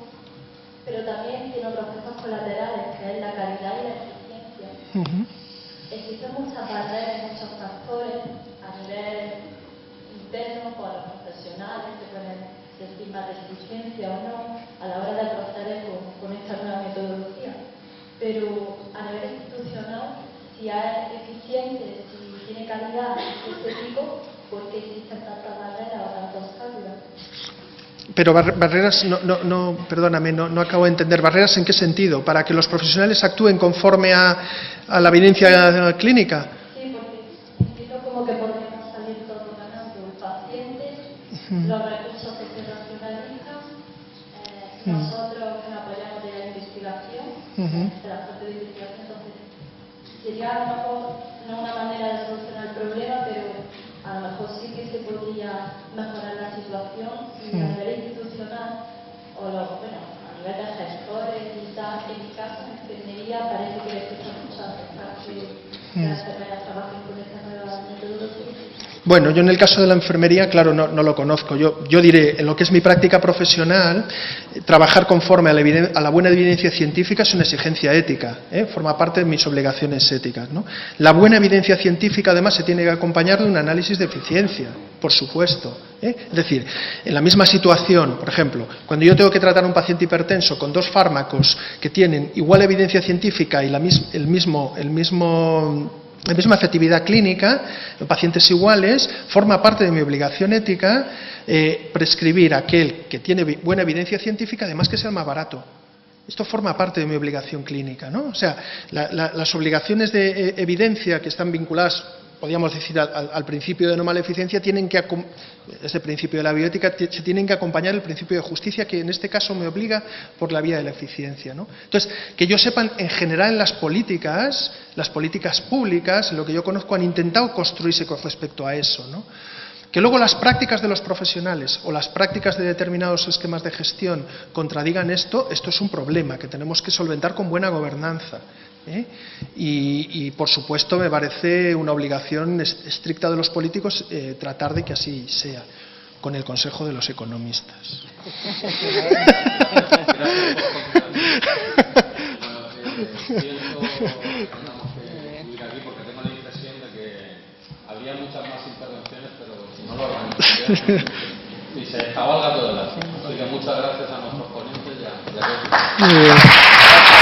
I: pero también tiene otros efectos colaterales, que es la calidad y la eficiencia. Existen muchas barreras, muchos factores a nivel interno por los profesionales que pueden sentir más resistencia o no a la hora de proceder con esta nueva metodología. Pero a nivel institucional, si es eficiente, si tiene calidad, si es ético, ¿por qué existen tantas barreras o tantos obstáculos?
C: Pero barreras, perdóname, no acabo de entender. ¿Barreras en qué sentido? ¿Para que los profesionales actúen conforme a la evidencia clínica?
I: Sí, porque entiendo como que podemos salir todos ganando el paciente, los recursos que se racionalizan, nosotros que nos apoyamos de la investigación, de la parte de investigación. Entonces, sería a lo mejor no una manera de solucionar el problema, pero a lo mejor sí que se podría mejorar la situación y a nivel institucional o a nivel de gestores y tal. En mi caso, en enfermería, parece que les cuesta mucho aceptar que las enfermeras trabajen con esta nueva metodología.
C: Bueno, yo en el caso de la enfermería, claro, no lo conozco. Yo diré, en lo que es mi práctica profesional, trabajar conforme a la buena evidencia científica es una exigencia ética, forma parte de mis obligaciones éticas, ¿no? La buena evidencia científica, además, se tiene que acompañar de un análisis de eficiencia, por supuesto. Es decir, en la misma situación, por ejemplo, cuando yo tengo que tratar a un paciente hipertenso con dos fármacos que tienen igual evidencia científica y la misma efectividad clínica, en pacientes iguales, forma parte de mi obligación ética prescribir aquel que tiene buena evidencia científica, además que sea más barato. Esto forma parte de mi obligación clínica, ¿no? O sea, las obligaciones de evidencia que están vinculadas podríamos decir al principio de no maleficencia, ese principio de la bioética, se tienen que acompañar el principio de justicia, que en este caso me obliga por la vía de la eficiencia, ¿no? Entonces, que yo sepa, en general en las políticas públicas, en lo que yo conozco, han intentado construirse con respecto a eso, ¿no? Que luego las prácticas de los profesionales o las prácticas de determinados esquemas de gestión contradigan esto es un problema que tenemos que solventar con buena gobernanza, ¿eh? Y, por supuesto, me parece una obligación estricta de los políticos tratar de que así sea, con el consejo de los economistas.
A: Habría muchas más intervenciones, pero si no lo organizamos y se cabalga todo el asunto. Así que muchas gracias a nuestros ponentes y a todos.